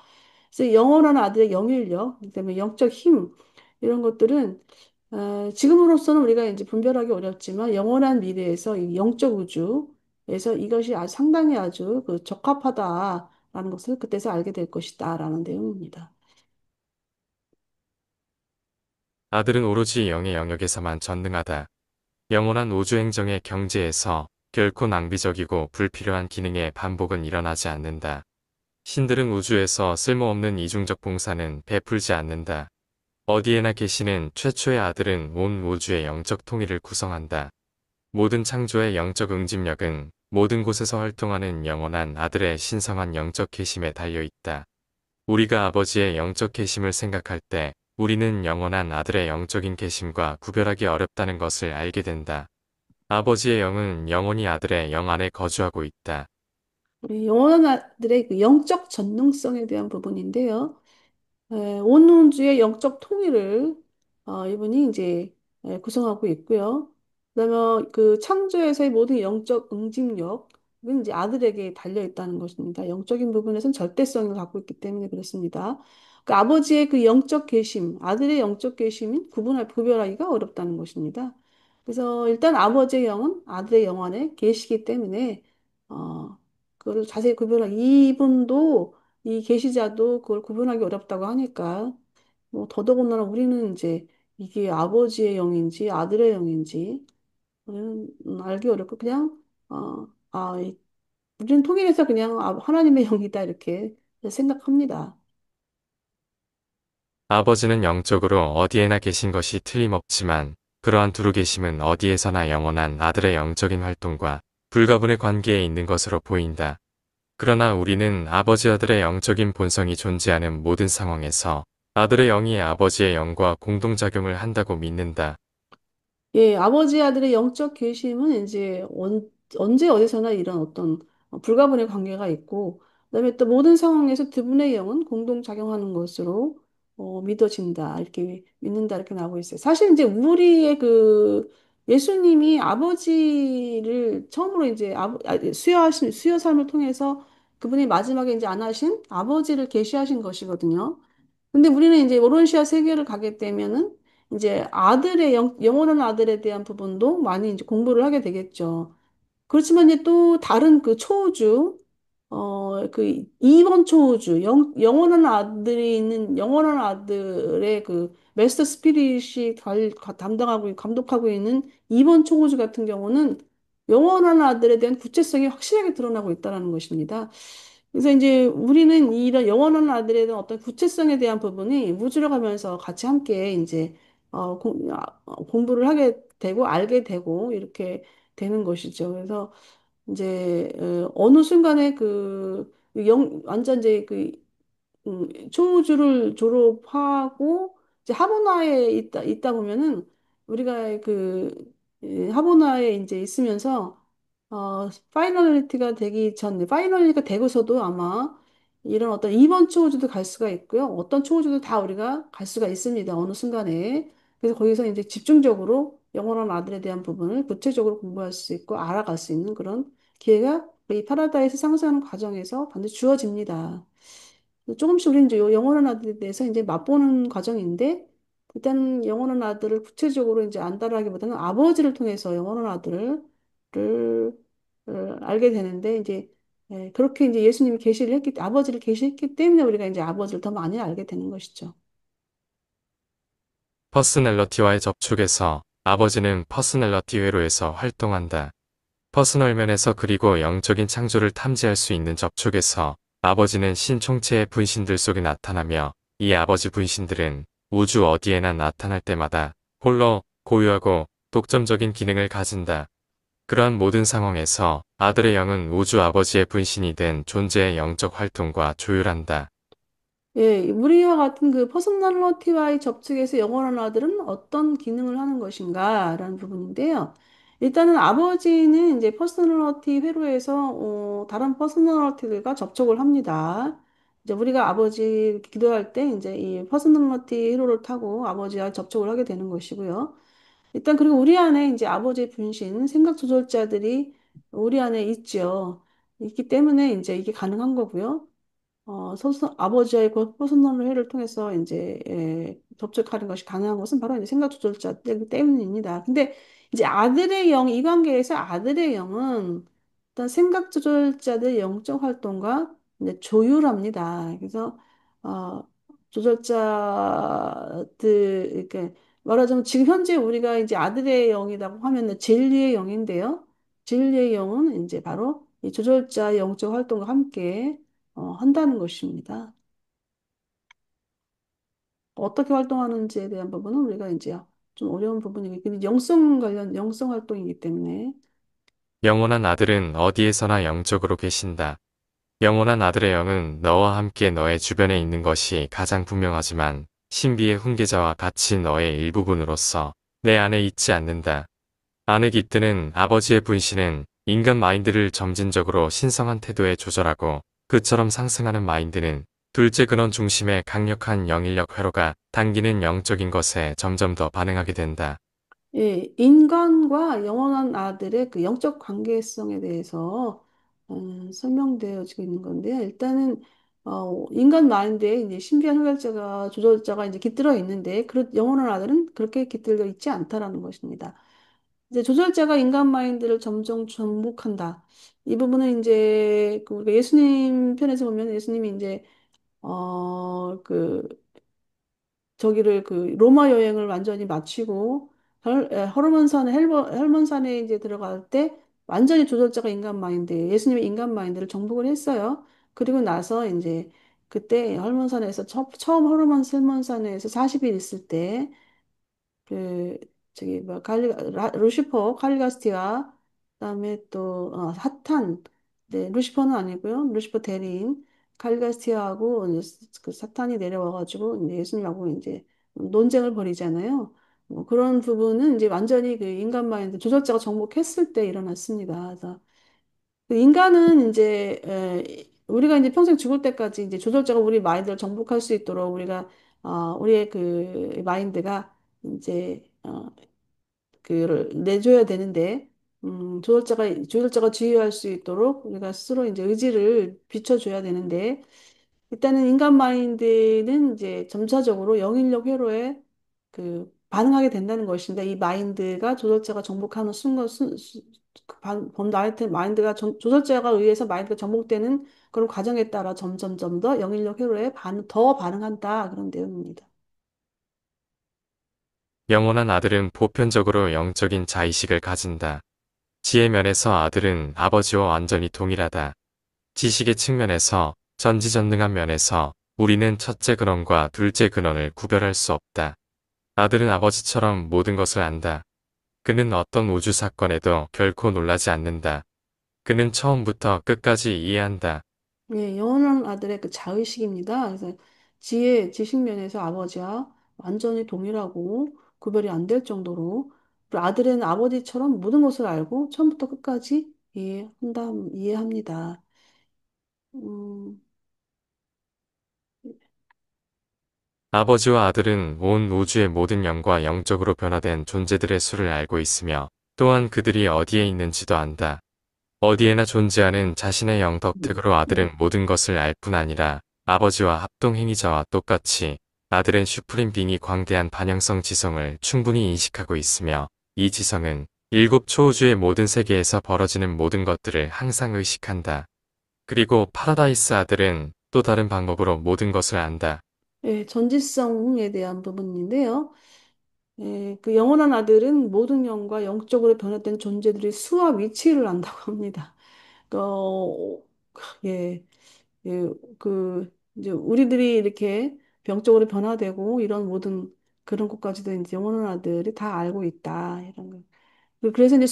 그래서 영원한 아들의 영일력, 그다음에 영적 힘 이런 것들은 지금으로서는 우리가 이제 분별하기 어렵지만 영원한 미래에서 이 영적 우주에서 이것이 아주 상당히 아주 그 적합하다라는 것을 그때서 알게 될 것이다라는 내용입니다. 아들은 오로지 영의 영역에서만 전능하다. 영원한 우주행정의 경지에서 결코 낭비적이고 불필요한 기능의 반복은 일어나지 않는다. 신들은 우주에서 쓸모없는 이중적 봉사는 베풀지 않는다. 어디에나 계시는 최초의 아들은 온 우주의 영적 통일을 구성한다. 모든 창조의 영적 응집력은 모든 곳에서 활동하는 영원한 아들의 신성한 영적 계심에 달려 있다. 우리가 아버지의 영적 계심을 생각할 때 우리는 영원한 아들의 영적인 계심과 구별하기 어렵다는 것을 알게 된다. 아버지의 영은 영원히 아들의 영 안에 거주하고 있다. 우리 영원한 아들의 그 영적 전능성에 대한 부분인데요. 온 우주의 영적 통일을 이분이 이제 구성하고 있고요. 그다음에 그 창조에서의 모든 영적 응집력은 이제 아들에게 달려 있다는 것입니다. 영적인 부분에서는 절대성을 갖고 있기 때문에 그렇습니다. 그 아버지의 그 영적 계심, 아들의 영적 계심인 구별하기가 어렵다는 것입니다. 그래서 일단 아버지의 영은 아들의 영 안에 계시기 때문에 어, 그걸 자세히 이분도 이 계시자도 그걸 구분하기 어렵다고 하니까 뭐 더더군다나 우리는 이제 이게 아버지의 영인지 아들의 영인지 우리는 알기 어렵고 그냥 우리는 통일해서 그냥 하나님의 영이다 이렇게 생각합니다. 아버지는 영적으로 어디에나 계신 것이 틀림없지만 그러한 두루 계심은 어디에서나 영원한 아들의 영적인 활동과 불가분의 관계에 있는 것으로 보인다. 그러나 우리는 아버지 아들의 영적인 본성이 존재하는 모든 상황에서 아들의 영이 아버지의 영과 공동작용을 한다고 믿는다. 예, 아버지 아들의 영적 계심은 이제 언제 어디서나 이런 어떤 불가분의 관계가 있고, 그다음에 또 모든 상황에서 두 분의 영은 공동 작용하는 것으로 믿어진다 이렇게 믿는다 이렇게 나오고 있어요. 사실 이제 우리의 그 예수님이 아버지를 처음으로 이제 수여 삶을 통해서 그분이 마지막에 이제 안 하신 아버지를 계시하신 것이거든요. 근데 우리는 이제 오론시아 세계를 가게 되면은 이제 영원한 아들에 대한 부분도 많이 이제 공부를 하게 되겠죠. 그렇지만 이제 또 다른 그 초우주, 그 2번 초우주, 영원한 아들이 있는 영원한 아들의 그 메스터 스피릿이 담당하고, 감독하고 있는 2번 초우주 같은 경우는 영원한 아들에 대한 구체성이 확실하게 드러나고 있다는 것입니다. 그래서 이제 우리는 이런 영원한 아들에 대한 어떤 구체성에 대한 부분이 우주를 가면서 같이 함께 이제 공부를 하게 되고 알게 되고 이렇게 되는 것이죠. 그래서 이제 어느 순간에 완전 이제 초우주를 졸업하고 이제 하버나에 있다 보면은 우리가 하버나에 이제 있으면서 파이널리티가 되기 전 파이널리티가 되고서도 아마 이런 어떤 2번 초우주도 갈 수가 있고요. 어떤 초우주도 다 우리가 갈 수가 있습니다. 어느 순간에. 그래서 거기서 이제 집중적으로 영원한 아들에 대한 부분을 구체적으로 공부할 수 있고 알아갈 수 있는 그런 기회가 이 파라다이스 상승하는 과정에서 반드시 주어집니다. 조금씩 우리는 이제 영원한 아들에 대해서 이제 맛보는 과정인데, 일단 영원한 아들을 구체적으로 이제 안다라기보다는 아버지를 통해서 영원한 알게 되는데 이제 그렇게 이제 예수님이 아버지를 계시했기 때문에 우리가 이제 아버지를 더 많이 알게 되는 것이죠. 퍼스널러티와의 접촉에서 아버지는 퍼스널러티 회로에서 활동한다. 퍼스널 면에서 그리고 영적인 창조를 탐지할 수 있는 접촉에서 아버지는 신총체의 분신들 속에 나타나며 이 아버지 분신들은 우주 어디에나 나타날 때마다 홀로 고유하고 독점적인 기능을 가진다. 그러한 모든 상황에서 아들의 영은 우주 아버지의 분신이 된 존재의 영적 활동과 조율한다. 예, 우리와 같은 그 퍼스널리티와의 접촉에서 영원한 아들은 어떤 기능을 하는 것인가라는 부분인데요. 일단은 아버지는 이제 퍼스널리티 회로에서 다른 퍼스널리티들과 접촉을 합니다. 이제 우리가 아버지 기도할 때 이제 이 퍼스널리티 회로를 타고 아버지와 접촉을 하게 되는 것이고요. 일단 그리고 우리 안에 이제 아버지의 분신, 생각 조절자들이 우리 안에 있죠. 있기 때문에 이제 이게 가능한 거고요. 아버지의 그 퍼스널 회를 통해서 이제 접촉하는 것이 가능한 것은 바로 이제 생각 조절자 때문입니다. 근데 이제 아들의 영, 이 관계에서 아들의 영은 일단 생각 조절자들의 영적 활동과 이제 조율합니다. 그래서 어, 조절자들 이렇게 말하자면 지금 현재 우리가 이제 아들의 영이라고 하면은 진리의 영인데요. 진리의 영은 이제 바로 이 조절자 영적 활동과 함께 한다는 것입니다. 어떻게 활동하는지에 대한 부분은 우리가 이제 좀 어려운 부분이기 때문에 영성 활동이기 때문에 영원한 아들은 어디에서나 영적으로 계신다. 영원한 아들의 영은 너와 함께 너의 주변에 있는 것이 가장 분명하지만 신비의 훈계자와 같이 너의 일부분으로서 내 안에 있지 않는다. 안에 깃드는 아버지의 분신은 인간 마인드를 점진적으로 신성한 태도에 조절하고 그처럼 상승하는 마인드는 둘째 근원 중심의 강력한 영인력 회로가 당기는 영적인 것에 점점 더 반응하게 된다. 예, 인간과 영원한 아들의 그 영적 관계성에 대해서 설명되어지고 있는 건데요. 일단은 인간 마인드에 이제 신비한 조절자가 이제 깃들어 있는데 영원한 아들은 그렇게 깃들어 있지 않다라는 것입니다. 이제 조절자가 인간 마인드를 점점 정복한다. 이 부분은 이제 그 우리가 예수님 편에서 보면 예수님이 이제 그 저기를 그 로마 여행을 완전히 마치고 헬몬산에 이제 들어갈 때 완전히 조절자가 예수님의 인간 마인드를 정복을 했어요. 그리고 나서 이제 그때 헬몬산에서 처음 헬몬산에서 40일 있을 때 그 저기 뭐 루시퍼 칼리가스티아 그다음에 또 사탄 루시퍼는 아니고요 루시퍼 대리인 칼리가스티아하고 이제 그 사탄이 내려와가지고 이제 예수님하고 이제 논쟁을 벌이잖아요. 뭐 그런 부분은 이제 완전히 그 인간 마인드 조절자가 정복했을 때 일어났습니다. 그래서 그 인간은 이제 우리가 이제 평생 죽을 때까지 이제 조절자가 우리 마인드를 정복할 수 있도록 우리의 그 마인드가 이제 그를 내줘야 되는데 조절자가 지휘할 수 있도록 우리가 스스로 이제 의지를 비춰줘야 되는데 일단은 인간 마인드는 이제 점차적으로 영인력 회로에 그 반응하게 된다는 것인데 이 마인드가 조절자가 정복하는 마인드가 조절자가 의해서 마인드가 정복되는 그런 과정에 따라 점점점 더 영인력 회로에 더 반응한다 그런 내용입니다. 영원한 아들은 보편적으로 영적인 자의식을 가진다. 지혜 면에서 아들은 아버지와 완전히 동일하다. 지식의 측면에서 전지전능한 면에서 우리는 첫째 근원과 둘째 근원을 구별할 수 없다. 아들은 아버지처럼 모든 것을 안다. 그는 어떤 우주 사건에도 결코 놀라지 않는다. 그는 처음부터 끝까지 이해한다. 예, 영원한 아들의 그 자의식입니다. 그래서 지식 면에서 아버지와 완전히 동일하고 구별이 안 될 정도로 그리고 아들은 아버지처럼 모든 것을 알고 처음부터 끝까지 이해합니다. 음, 아버지와 아들은 온 우주의 모든 영과 영적으로 변화된 존재들의 수를 알고 있으며 또한 그들이 어디에 있는지도 안다. 어디에나 존재하는 자신의 영덕 특으로 아들은 모든 것을 알 뿐 아니라 아버지와 합동행위자와 똑같이 아들은 슈프림 빙이 광대한 반영성 지성을 충분히 인식하고 있으며 이 지성은 일곱 초우주의 모든 세계에서 벌어지는 모든 것들을 항상 의식한다. 그리고 파라다이스 아들은 또 다른 방법으로 모든 것을 안다. 예, 전지성에 대한 부분인데요. 예, 그 영원한 아들은 모든 영과 영적으로 변화된 존재들의 수와 위치를 안다고 합니다. 어, 예, 예, 이제 우리들이 이렇게 병적으로 변화되고 이런 모든 그런 것까지도 이제 영원한 아들이 다 알고 있다. 이런 거. 그래서 이제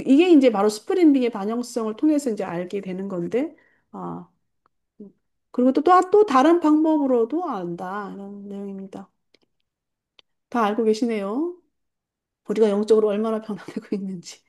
이게 이제 바로 스프링빙의 반영성을 통해서 이제 알게 되는 건데, 아, 그리고 또 다른 방법으로도 안다. 이런 내용입니다. 다 알고 계시네요. 우리가 영적으로 얼마나 변화되고 있는지.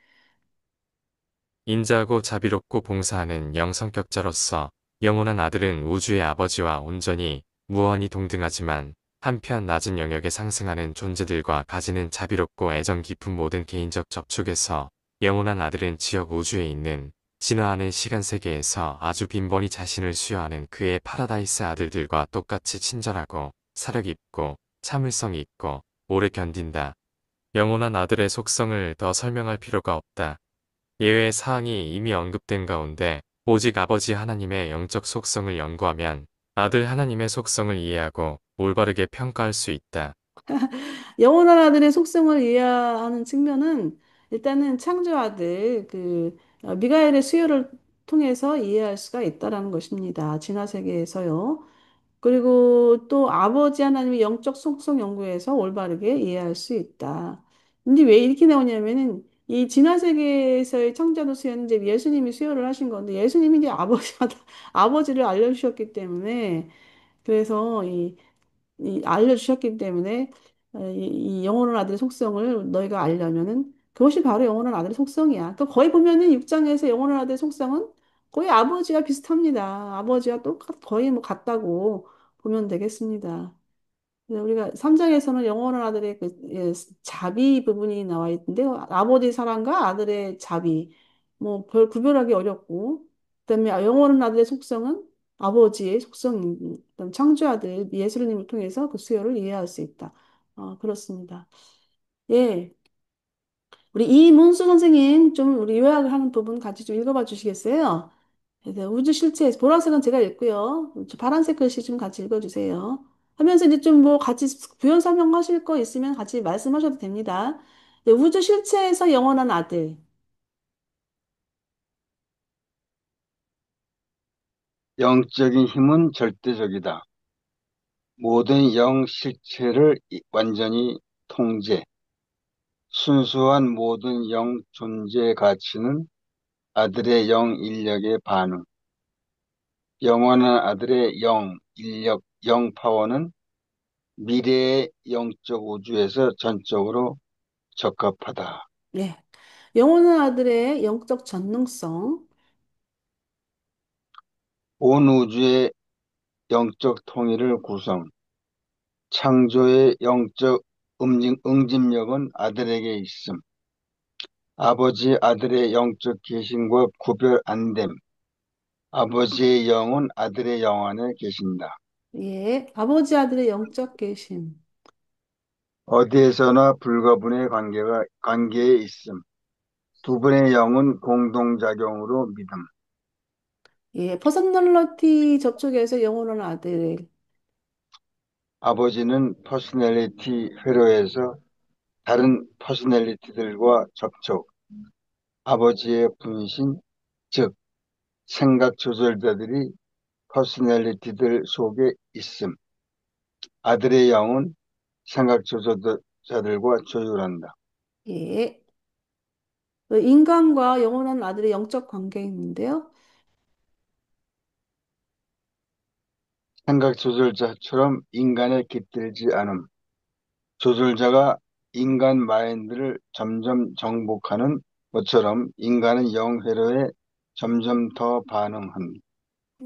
인자하고 자비롭고 봉사하는 영성격자로서 영원한 아들은 우주의 아버지와 온전히 무한히 동등하지만 한편 낮은 영역에 상승하는 존재들과 가지는 자비롭고 애정 깊은 모든 개인적 접촉에서 영원한 아들은 지역 우주에 있는 진화하는 시간 세계에서 아주 빈번히 자신을 수여하는 그의 파라다이스 아들들과 똑같이 친절하고 사력 있고 참을성 있고 오래 견딘다. 영원한 아들의 속성을 더 설명할 필요가 없다. 예외 사항이 이미 언급된 가운데 오직 아버지 하나님의 영적 속성을 연구하면 아들 하나님의 속성을 이해하고 올바르게 평가할 수 있다. 영원한 아들의 속성을 이해하는 측면은 일단은 창조 아들 미가엘의 수요를 통해서 이해할 수가 있다라는 것입니다. 진화 세계에서요. 그리고 또 아버지 하나님의 영적 속성 연구에서 올바르게 이해할 수 있다. 근데 왜 이렇게 나오냐면은 이 진화 세계에서의 창조도 수요는 이제 예수님이 수요를 하신 건데 예수님이 이제 아버지를 알려주셨기 때문에 그래서 이 알려주셨기 때문에 이 영원한 아들의 속성을 너희가 알려면은 그것이 바로 영원한 아들의 속성이야. 또 거의 보면은 6장에서 영원한 아들의 속성은 거의 아버지와 비슷합니다. 아버지와 거의 뭐 같다고 보면 되겠습니다. 그래서 우리가 3장에서는 영원한 아들의 자비 부분이 나와 있는데 아버지 사랑과 아들의 자비 뭐 별 구별하기 어렵고 그다음에 영원한 아들의 속성은 아버지의 속성인 그다음 창조 아들 예수님을 통해서 그 수요를 이해할 수 있다. 그렇습니다. 예. 우리 이문수 선생님 좀 우리 요약을 하는 부분 같이 좀 읽어봐 주시겠어요? 그래서 우주 실체 보라색은 제가 읽고요. 저 파란색 글씨 좀 같이 읽어주세요. 하면서 이제 좀 뭐 같이 부연 설명하실 거 있으면 같이 말씀하셔도 됩니다. 네, 우주 실체에서 영원한 아들. 영적인 힘은 절대적이다. 모든 영 실체를 완전히 통제, 순수한 모든 영 존재 가치는 아들의 영 인력의 반응, 영원한 아들의 영 인력, 영 파워는 미래의 영적 우주에서 전적으로 적합하다. 네. 영원한 아들의 영적 전능성. 온 우주의 영적 통일을 구성, 창조의 영적 응집력은 아들에게 있음. 아버지 아들의 영적 계심과 구별 안 됨. 아버지의 영은 아들의 영 안에 계신다. 예. 아버지 아들의 영적 계심. 어디에서나 불가분의 관계에 있음. 두 분의 영은 공동작용으로 믿음. 예. 퍼스널리티 접촉에서 영원한 아들. 아버지는 퍼스널리티 회로에서 다른 퍼스널리티들과 접촉. 아버지의 분신, 즉 생각 조절자들이 퍼스널리티들 속에 있음. 아들의 영은 생각 조절자들과 조율한다. 예. 인간과 영원한 아들의 영적 관계에 있는데요. 생각 조절자처럼 인간에 깃들지 않음. 조절자가 인간 마인드를 점점 정복하는 것처럼 인간은 영회로에 점점 더 반응함.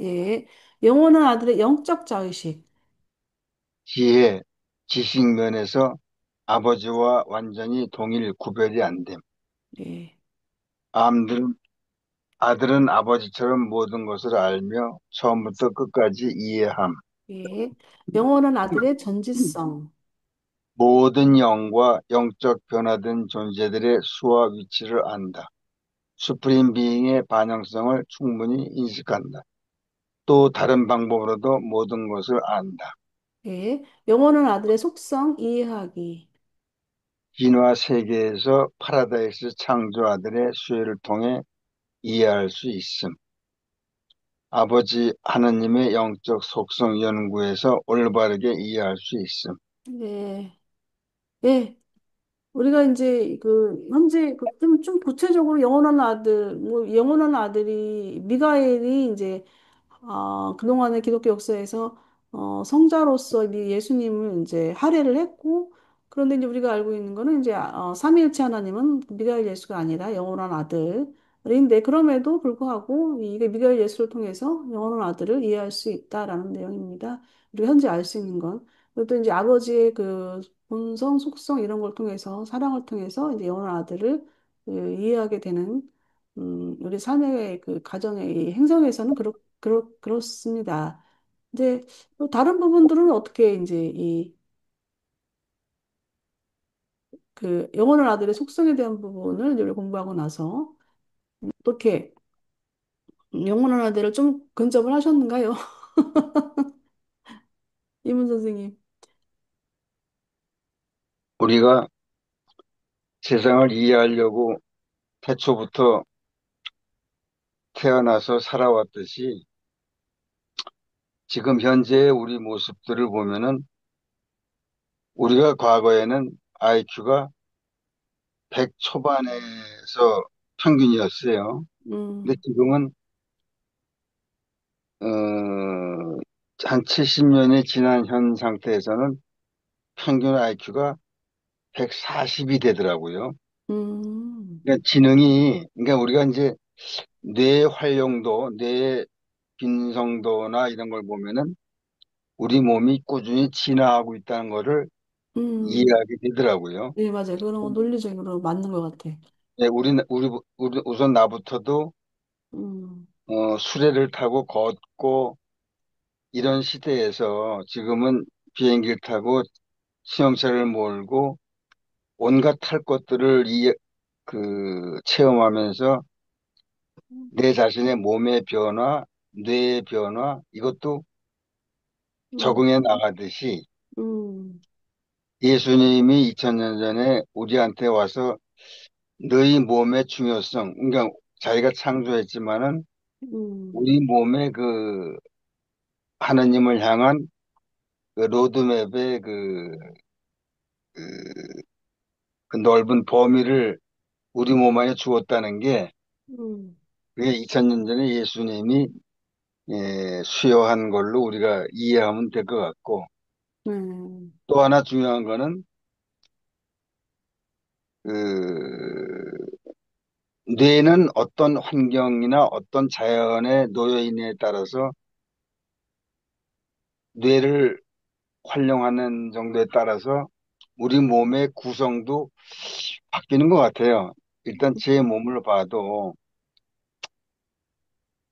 예. 영원한 아들의 영적 자의식. 지혜, 지식 면에서 아버지와 완전히 동일 구별이 안 됨. 예. 암들, 아들은 아버지처럼 모든 것을 알며 처음부터 끝까지 이해함. 예. 영원한 아들의 전지성. 모든 영과 영적 변화된 존재들의 수와 위치를 안다. 수프림 비잉의 반영성을 충분히 인식한다. 또 다른 방법으로도 모든 것을 안다. 예. 영원한 아들의 속성 이해하기. 진화 세계에서 파라다이스 창조아들의 수혜를 통해 이해할 수 있음. 아버지 하느님의 영적 속성 연구에서 올바르게 이해할 수 있음. 예. 예. 우리가 이제 그 현재 그좀 구체적으로 영원한 아들, 뭐 영원한 아들이 미가엘이 이제 그동안의 기독교 역사에서 성자로서 이 예수님을 이제 할애를 했고, 그런데 이제 우리가 알고 있는 거는 이제 삼위일체 하나님은 미가엘 예수가 아니라 영원한 아들인데, 그럼에도 불구하고 이게 미가엘 예수를 통해서 영원한 아들을 이해할 수 있다라는 내용입니다. 우리가 현재 알 수 있는 건. 그리고 또 이제 아버지의 그 본성, 속성 이런 걸 통해서 사랑을 통해서 이제 영원한 아들을 이해하게 되는 우리 삶의 그 가정의 이 행성에서는 그렇습니다. 이제 또 다른 부분들은 어떻게 이제 이 그 영혼의 아들의 속성에 대한 부분을 이제 공부하고 나서 어떻게 영혼의 아들을 좀 근접을 하셨는가요? 이문 선생님. 우리가 세상을 이해하려고 태초부터 태어나서 살아왔듯이 지금 현재의 우리 모습들을 보면은 우리가 과거에는 IQ가 100 초반에서 평균이었어요. 근데 음, 지금은 한 70년이 지난 현 상태에서는 평균 IQ가 140이 되더라고요. 음, 그러니까 지능이, 그러니까 우리가 이제 뇌의 활용도, 뇌의 빈성도나 이런 걸 보면은 우리 몸이 꾸준히 진화하고 있다는 거를 음. 이해하게 되더라고요. 네, 맞아요. 그런 건 논리적으로 맞는 것 같아. 네, 우리 우선 나부터도 음, 수레를 타고 걷고 이런 시대에서 지금은 비행기를 타고 승용차를 몰고 온갖 탈 것들을 체험하면서 내 자신의 몸의 변화, 뇌의 변화, 이것도 음, 적응해 나가듯이 음, 예수님이 2000년 전에 우리한테 와서 너희 몸의 중요성, 그러니까 자기가 창조했지만은 음, 우리 몸의 그 하나님을 향한 그 로드맵의 그, 그 넓은 범위를 우리 몸 안에 주었다는 게 음, 그게 2000년 전에 예수님이 수여한 걸로 우리가 이해하면 될 것 같고 네, 또 하나 중요한 거는 그 뇌는 어떤 환경이나 어떤 자연에 놓여 있느냐에 따라서 뇌를 활용하는 정도에 따라서 우리 몸의 구성도 바뀌는 것 같아요. 일단 제 몸을 봐도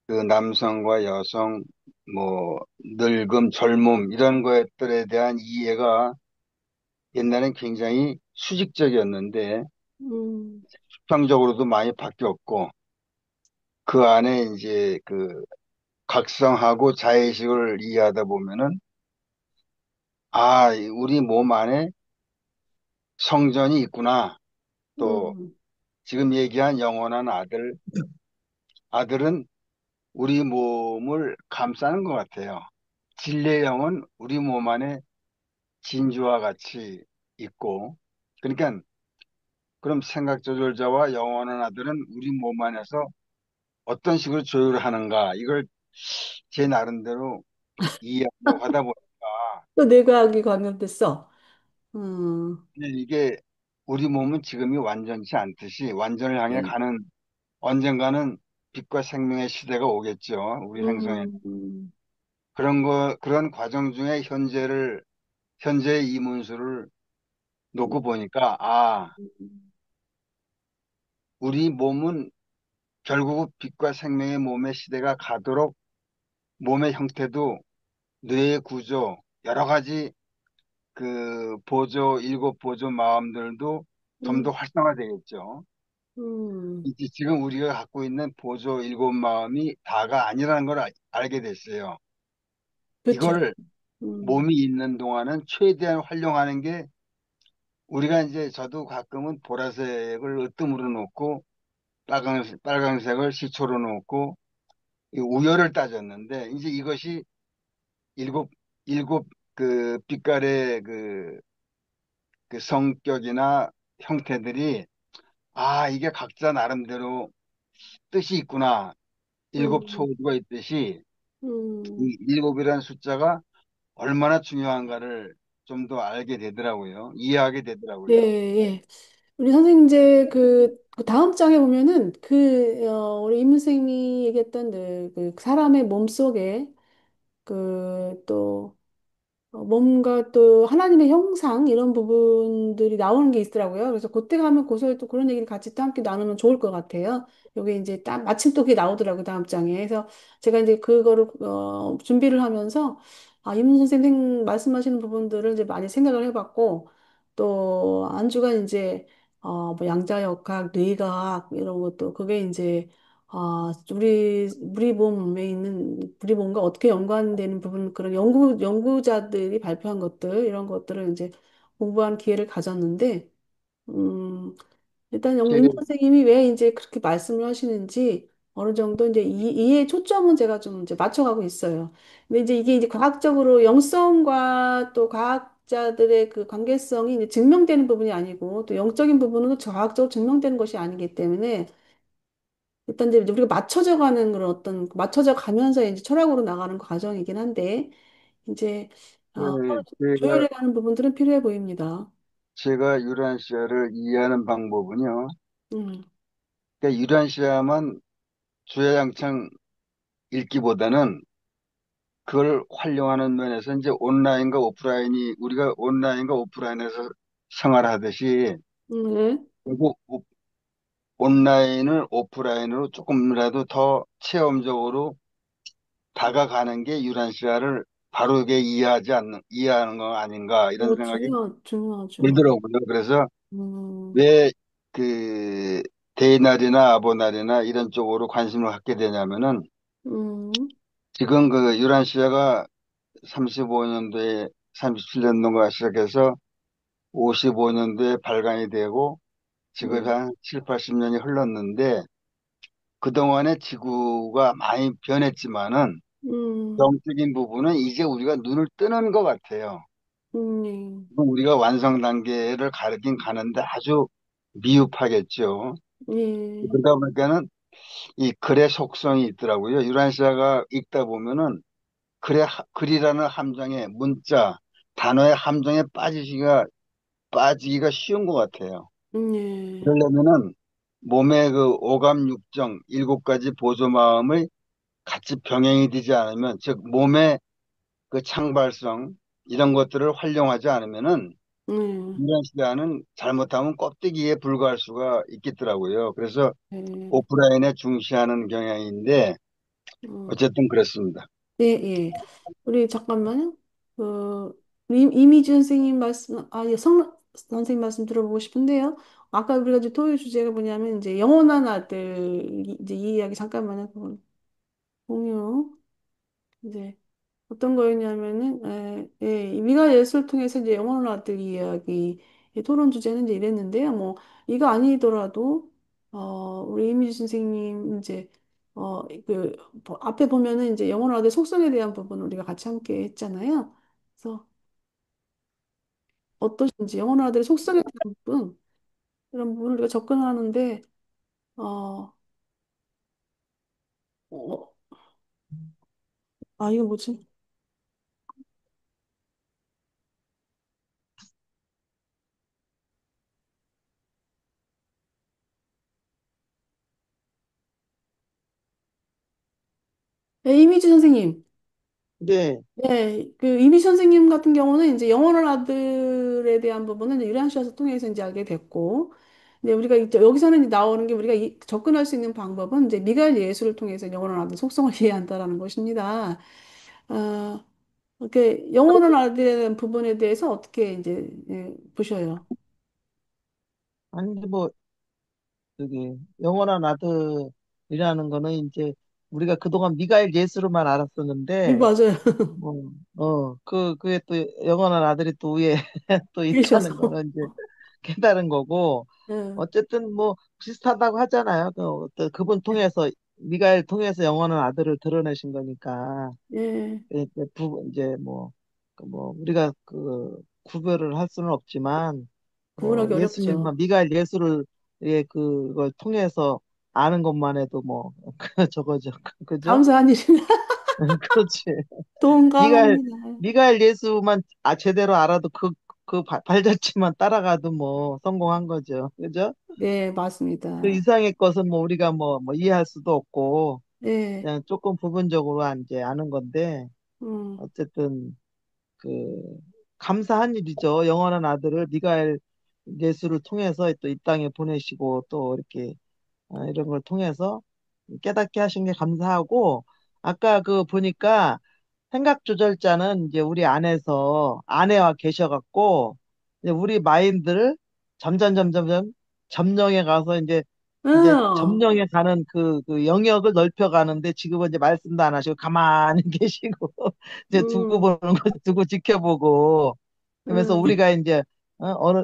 그 남성과 여성, 뭐 늙음, 젊음 이런 것들에 대한 이해가 옛날엔 굉장히 수직적이었는데 음, 수평적으로도 많이 바뀌었고 그 안에 이제 그 각성하고 자의식을 이해하다 보면은 우리 몸 안에 성전이 있구나. 또 음, 지금 얘기한 영원한 아들은 우리 몸을 감싸는 것 같아요. 진리의 영은 우리 몸 안에 진주와 같이 있고, 그러니까 그럼 생각 조절자와 영원한 아들은 우리 몸 안에서 어떤 식으로 조율을 하는가, 이걸 제 나름대로 이해하려고 하다 보니까 또 뇌과학이 관련됐어. 이게 우리 몸은 지금이 완전치 않듯이 완전을 향해 네. 가는 언젠가는 빛과 생명의 시대가 오겠죠. 우리 행성에. 음, 그런 과정 중에 현재의 이문수를 놓고 보니까, 우리 몸은 결국 빛과 생명의 몸의 시대가 가도록 몸의 형태도 뇌 구조, 여러 가지 일곱 보조 마음들도 좀 음, 더 활성화되겠죠. 음, 이제 지금 우리가 갖고 있는 보조 일곱 마음이 다가 아니라는 걸 알게 됐어요. 그렇죠. 이걸 음, 몸이 있는 동안은 최대한 활용하는 게 우리가 이제 저도 가끔은 보라색을 으뜸으로 놓고 빨강색을 시초로 놓고 이 우열을 따졌는데 이제 이것이 일곱 일곱 빛깔의 그 성격이나 형태들이 이게 각자 나름대로 뜻이 있구나. 일곱 음, 초가 있듯이 음. 이 일곱이라는 숫자가 얼마나 중요한가를 좀 더 알게 되더라고요. 이해하게 예, 되더라고요. 예. 우리 선생님 이제 그 다음 장에 보면은 우리 임 선생님이 얘기했던 그 사람의 몸 속에 그또 뭔가 또 하나님의 형상 이런 부분들이 나오는 게 있더라고요. 그래서 그때 가면 고서에 또 그런 얘기를 같이 또 함께 나누면 좋을 것 같아요. 여기 이제 딱 마침 또 그게 나오더라고요. 다음 장에. 그래서 제가 이제 그거를 준비를 하면서 이문 선생님 말씀하시는 부분들을 이제 많이 생각을 해봤고 또 한 주간 이제 뭐 양자역학, 뇌과학 이런 것도 그게 이제 우리 몸에 있는 우리 몸과 어떻게 연관되는 부분 그런 연구자들이 발표한 것들 이런 것들을 이제 공부한 기회를 가졌는데 음, 일단 임 제가 선생님이 왜 이제 그렇게 말씀을 하시는지 어느 정도 이제 이해 초점은 제가 좀 이제 맞춰가고 있어요. 근데 이제 이게 과학적으로 영성과 또 과학자들의 그 관계성이 이제 증명되는 부분이 아니고 또 영적인 부분은 과학적으로 증명되는 것이 아니기 때문에 일단 이제 우리가 맞춰져 가는 그런 어떤 맞춰져 가면서 이제 철학으로 나가는 과정이긴 한데 이제 서로 제가 조율해 가는 부분들은 필요해 보입니다. 제가 유란시아를 이해하는 방법은요. 음, 그러니까 유란시아만 주야장창 읽기보다는 그걸 활용하는 면에서 이제 온라인과 오프라인이 우리가 온라인과 오프라인에서 생활하듯이 네, 그리고 온라인을 오프라인으로 조금이라도 더 체험적으로 다가가는 게 유란시아를 바르게 이해하는 거 아닌가 이런 생각이 중요하죠. 들더라고요. 그래서 음, 왜 그 대날이나 아보날이나 이런 쪽으로 관심을 갖게 되냐면은 음, 지금 그 유란시아가 35년도에 37년도가 시작해서 55년도에 발간이 되고 지금 음, 한 7, 80년이 흘렀는데 그동안에 지구가 많이 변했지만은 음, 영적인 부분은 이제 우리가 눈을 뜨는 것 같아요. 네, 우리가 완성 단계를 가르긴 가는데 아주 미흡하겠죠. 네, 그러다 보니까는 이 글의 속성이 있더라고요. 유란시아가 읽다 보면은 글이라는 함정에 문자, 단어의 함정에 빠지기가 쉬운 것 같아요. 네, 그러려면은 몸의 그 오감 육정 일곱 가지 보조 마음을 같이 병행이 되지 않으면, 즉 몸의 그 창발성 이런 것들을 활용하지 않으면은 네, 이런 시대는 잘못하면 껍데기에 불과할 수가 있겠더라고요. 그래서 네, 오프라인에 중시하는 경향인데 어, 어쨌든 그렇습니다. 네, 예. 우리 잠깐만요. 이미지 선생님 예, 선생님 말씀 들어보고 싶은데요. 아까 우리가 이제 토요 주제가 뭐냐면 이제 영원한 아들 이제 이 이야기 잠깐만요. 그거 공유 이제 어떤 거였냐면은 이 미가 예수를 통해서 이제 영원한 아들 이야기 이 토론 주제는 이제 이랬는데요. 뭐 이거 아니더라도 우리 이미지 선생님 이제 뭐 앞에 보면은 이제 영원한 아들 속성에 대한 부분 우리가 같이 함께 했잖아요. 그래서 어떠신지 영원한 아들의 속성에 대한 부분 이런 부분을 우리가 접근하는데 어, 어, 이거 뭐지? 이미지 선생님. 네, 네, 그 이미 선생님 같은 경우는 이제 영어를 아들에 대한 부분은 이제 유리한 씨에서 통해서 이제 알게 됐고, 근데 우리가 이제 여기서는 이제 나오는 게 우리가 접근할 수 있는 방법은 이제 미가엘 예수를 통해서 영어를 아들 속성을 이해한다라는 것입니다. 어, 이렇게 영원한 아들이라는 부분에 대해서 어떻게 이제 보셔요? 아니, 뭐, 저기, 영원한 아들이라는 거는 이제 우리가 그동안 미가엘 예수로만 네, 알았었는데, 맞아요. 그게 또 영원한 아들이 또 위에 또 있다는 계셔서. 거는 이제 깨달은 거고, 예, 어쨌든 뭐 비슷하다고 하잖아요. 그분 통해서, 미가엘 통해서 영원한 아들을 드러내신 거니까. 예, 이제 뭐, 우리가 구별을 할 수는 없지만, 구분하기 어렵죠. 미가엘 예수를, 그걸 통해서 아는 것만 해도 뭐, 저거죠. 그죠? 감사한 일이나 그렇지. 미가엘, 동감합니다. 미가엘 예수만 제대로 알아도 그 발자취만 따라가도 뭐 성공한 거죠. 그죠? 네, 그 맞습니다. 이상의 것은 뭐 우리가 뭐 이해할 수도 없고, 예, 그냥 조금 부분적으로 이제 아는 건데, 음, 어쨌든 그 감사한 일이죠. 영원한 아들을 미가엘 예수를 통해서 또 이 땅에 보내시고 또 이렇게 이런 걸 통해서 깨닫게 하신 게 감사하고, 아까 보니까 생각 조절자는 이제 우리 안에서 아내와 계셔갖고 이제 우리 마인드를 점점 점령해 가서 이제 응, 점령해 가는 그 영역을 넓혀 가는데, 지금은 이제 말씀도 안 하시고 가만히 계시고 이제 두고 음, 보는 거, 두고 지켜보고, 그러면서 음, 우리가 이제 어느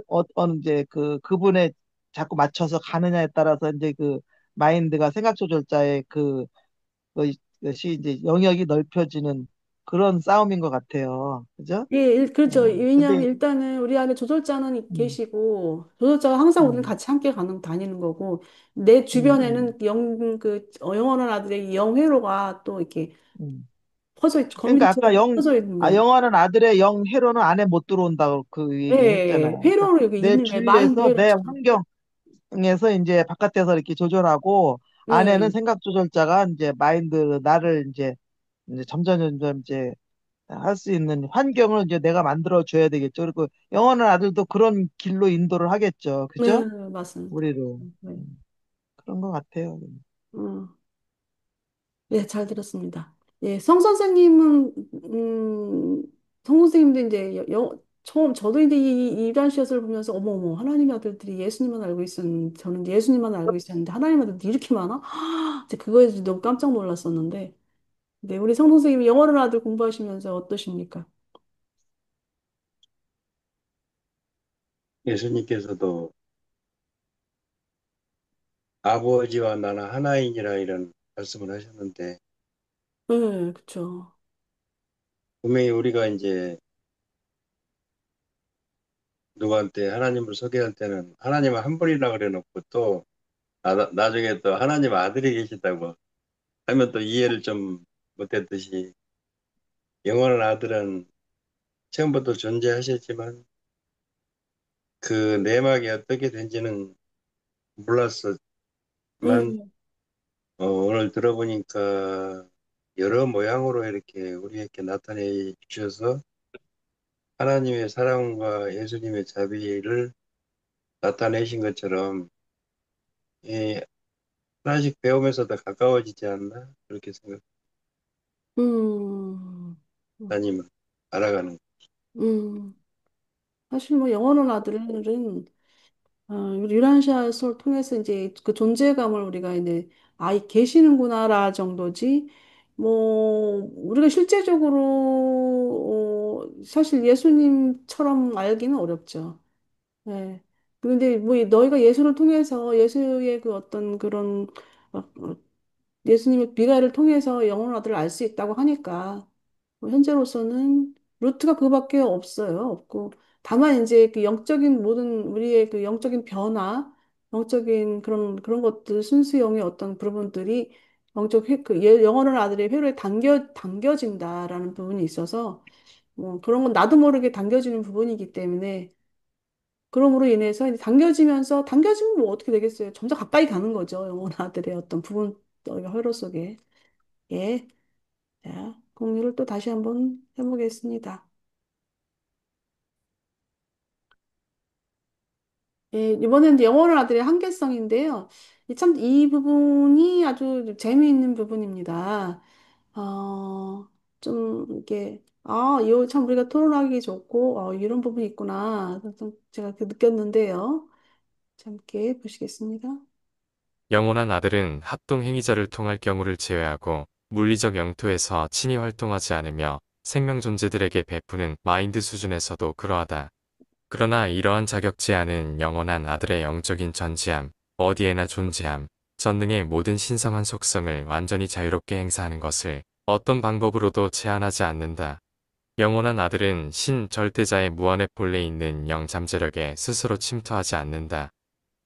이제 그분에 자꾸 맞춰서 가느냐에 따라서 이제 그 마인드가 생각 조절자의 그것이 이제 영역이 넓혀지는 그런 싸움인 것 같아요. 그죠? 예, 그렇죠. 왜냐하면 근데, 일단은 우리 안에 조절자는 음, 계시고, 조절자가 항상 우리는 음, 같이 함께 다니는 거고, 내 음, 음, 주변에는 영원한 아들의 영회로가 또 이렇게 퍼져 있죠. 그러니까 아까 거미줄처럼 퍼져 있는. 영화는 아들의 영 회로는 안에 못 들어온다고 그 얘기 예, 했잖아요. 그러니까 회로로 여기 내 있는 게 마인드 주위에서 내 회로처럼. 환경에서 이제 바깥에서 이렇게 조절하고, 안에는 네. 생각 조절자가 이제 마인드, 나를 이제 점점 이제 할 수 있는 환경을 이제 내가 만들어 줘야 되겠죠. 그리고 영원한 아들도 그런 길로 인도를 하겠죠. 네, 그죠? 맞습니다. 우리를. 네. 그런 것 같아요. 음. 네, 잘 들었습니다. 예, 성 선생님은, 성 선생님도 이제 처음, 저도 이제 이 이단 시어를 보면서, 어머어머, 하나님의 아들들이 예수님만 알고 저는 예수님만 알고 있었는데, 하나님의 아들들이 이렇게 많아? 이제 그거에 대해서 너무 깜짝 놀랐었는데, 네, 우리 성 선생님이 영어를 아들 공부하시면서 어떠십니까? 예수님께서도 아버지와 나는 하나이니라 이런 말씀을 하셨는데, 네, 그쵸. 분명히 우리가 이제 누구한테 하나님을 소개할 때는 하나님은 한 분이라 그래 놓고 또 나중에 또 하나님 아들이 계시다고 하면 또 이해를 좀 못했듯이, 영원한 아들은 처음부터 존재하셨지만 그 내막이 어떻게 된지는 몰랐었지만, 네. 오늘 들어보니까 여러 모양으로 이렇게 우리에게 나타내 주셔서 하나님의 사랑과 예수님의 자비를 나타내신 것처럼, 이 하나씩 배우면서 더 가까워지지 않나 그렇게 생각. 음, 하나님을 알아가는 것. 음. 사실 뭐 영원한 아들은 우리 유란샷을 통해서 이제 그 존재감을 우리가 이제 계시는구나라 정도지. 뭐 우리가 실제적으로 사실 예수님처럼 알기는 어렵죠. 네. 그런데 뭐 너희가 예수를 통해서 예수의 그 어떤 그런 예수님의 비가를 통해서 영원한 아들을 알 수 있다고 하니까 뭐 현재로서는 루트가 그밖에 없어요. 없고 다만 이제 그 영적인 모든 우리의 그 영적인 변화, 영적인 그런 것들 순수영의 어떤 부분들이 영원한 아들의 회로에 당겨진다라는 부분이 있어서 뭐 그런 건 나도 모르게 당겨지는 부분이기 때문에 그럼으로 인해서 이제 당겨지면 뭐 어떻게 되겠어요? 점점 가까이 가는 거죠. 영원한 아들의 어떤 부분 회로 속에. 예. 자, 공유를 또 다시 한번 해보겠습니다. 예, 이번에는 이제 영어를 아들의 한계성인데요. 참, 이 부분이 아주 재미있는 부분입니다. 좀, 이렇게. 이거 참 우리가 토론하기 좋고, 이런 부분이 있구나. 좀 제가 그렇게 느꼈는데요. 함께 보시겠습니다. 영원한 아들은 합동 행위자를 통할 경우를 제외하고 물리적 영토에서 친히 활동하지 않으며 생명 존재들에게 베푸는 마인드 수준에서도 그러하다. 그러나 이러한 자격 제한은 영원한 아들의 영적인 전지함, 어디에나 존재함, 전능의 모든 신성한 속성을 완전히 자유롭게 행사하는 것을 어떤 방법으로도 제한하지 않는다. 영원한 아들은 신 절대자의 무한의 본래에 있는 영 잠재력에 스스로 침투하지 않는다.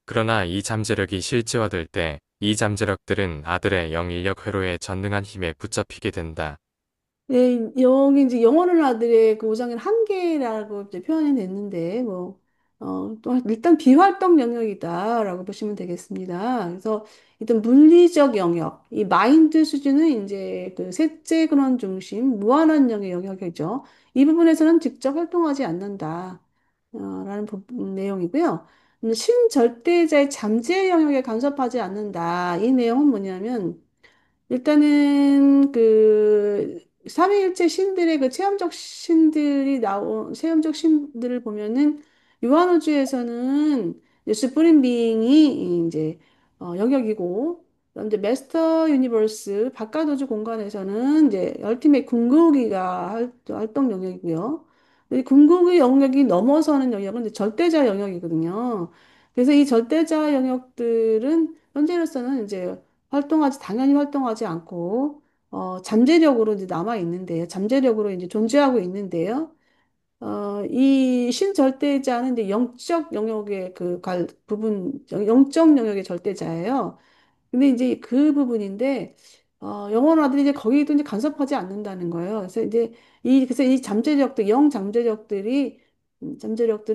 그러나 이 잠재력이 실제화될 때 이 잠재력들은 아들의 영인력 회로의 전능한 힘에 붙잡히게 된다. 네, 여기 이제 영원한 아들의 그 우정인 한계라고 이제 표현이 됐는데, 또 일단 비활동 영역이다라고 보시면 되겠습니다. 그래서 일단 물리적 영역, 이 마인드 수준은 이제 그 셋째 근원 중심, 무한한 영의 영역이죠. 이 부분에서는 직접 활동하지 않는다. 내용이고요. 신절대자의 잠재 영역에 간섭하지 않는다. 이 내용은 뭐냐면, 일단은 그 삼위일체 신들의 그 체험적 신들을 보면은 유한우주에서는 이제 수프림 빙이 이제 영역이고, 그다음 이제 마스터 유니버스 바깥 우주 공간에서는 이제 얼티메이트 궁극이가 활동 영역이고요. 이 궁극의 영역이 넘어서는 영역은 이제 절대자 영역이거든요. 그래서 이 절대자 영역들은 현재로서는 이제 당연히 활동하지 않고, 잠재력으로 이제 남아 있는데요. 잠재력으로 이제 존재하고 있는데요. 이 신절대자는 이제 영적 영역의 영적 영역의 절대자예요. 근데 이제 그 부분인데, 영혼아들이 이제 거기도 이제 간섭하지 않는다는 거예요. 그래서 이 잠재력들은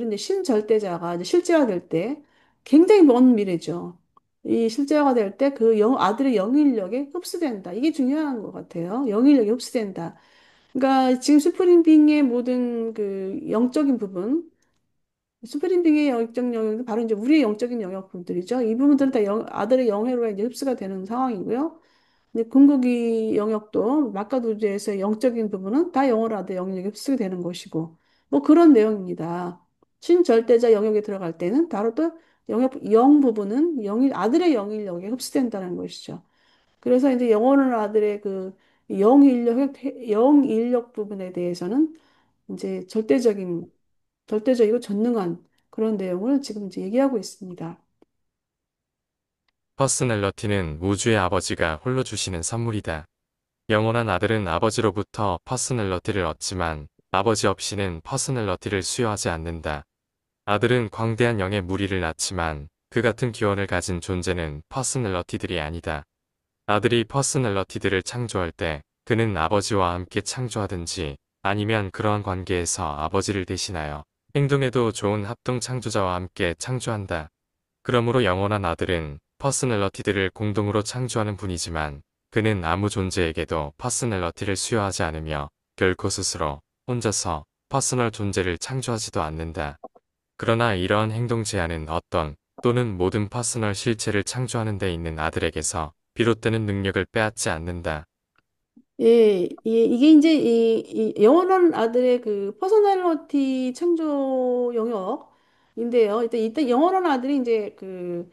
이제 신절대자가 이제 실제화될 때 굉장히 먼 미래죠. 이 실제화가 될 때 아들의 영일력에 흡수된다. 이게 중요한 것 같아요. 영일력에 흡수된다. 그러니까 지금 스프링 빙의 모든 그 영적인 부분, 스프링 빙의 영적 영역은 바로 이제 우리의 영적인 영역들이죠. 이 부분들은 다 아들의 영회로에 이제 흡수가 되는 상황이고요. 근데 궁극의 영역도 마카도주에서의 영적인 부분은 다 영어로 아들 영역에 흡수가 되는 것이고, 뭐 그런 내용입니다. 신절대자 영역에 들어갈 때는 바로 또 영 부분은 아들의 영일력에 흡수된다는 것이죠. 그래서 이제 영원한 아들의 그 영인력 부분에 대해서는 이제 절대적이고 전능한 그런 내용을 지금 이제 얘기하고 있습니다. 퍼스널러티는 우주의 아버지가 홀로 주시는 선물이다. 영원한 아들은 아버지로부터 퍼스널러티를 얻지만 아버지 없이는 퍼스널러티를 수여하지 않는다. 아들은 광대한 영의 무리를 낳지만 그 같은 기원을 가진 존재는 퍼스널러티들이 아니다. 아들이 퍼스널러티들을 창조할 때 그는 아버지와 함께 창조하든지 아니면 그러한 관계에서 아버지를 대신하여 행동에도 좋은 합동 창조자와 함께 창조한다. 그러므로 영원한 아들은 퍼스널러티들을 공동으로 창조하는 분이지만 그는 아무 존재에게도 퍼스널러티를 수여하지 않으며 결코 스스로 혼자서 퍼스널 존재를 창조하지도 않는다. 그러나 이러한 행동 제한은 어떤 또는 모든 퍼스널 실체를 창조하는 데 있는 아들에게서 비롯되는 능력을 빼앗지 않는다. 예, 예, 이게 이제 이 영원한 아들의 그 퍼서널리티 창조 영역인데요. 일단 영원한 아들이 이제 그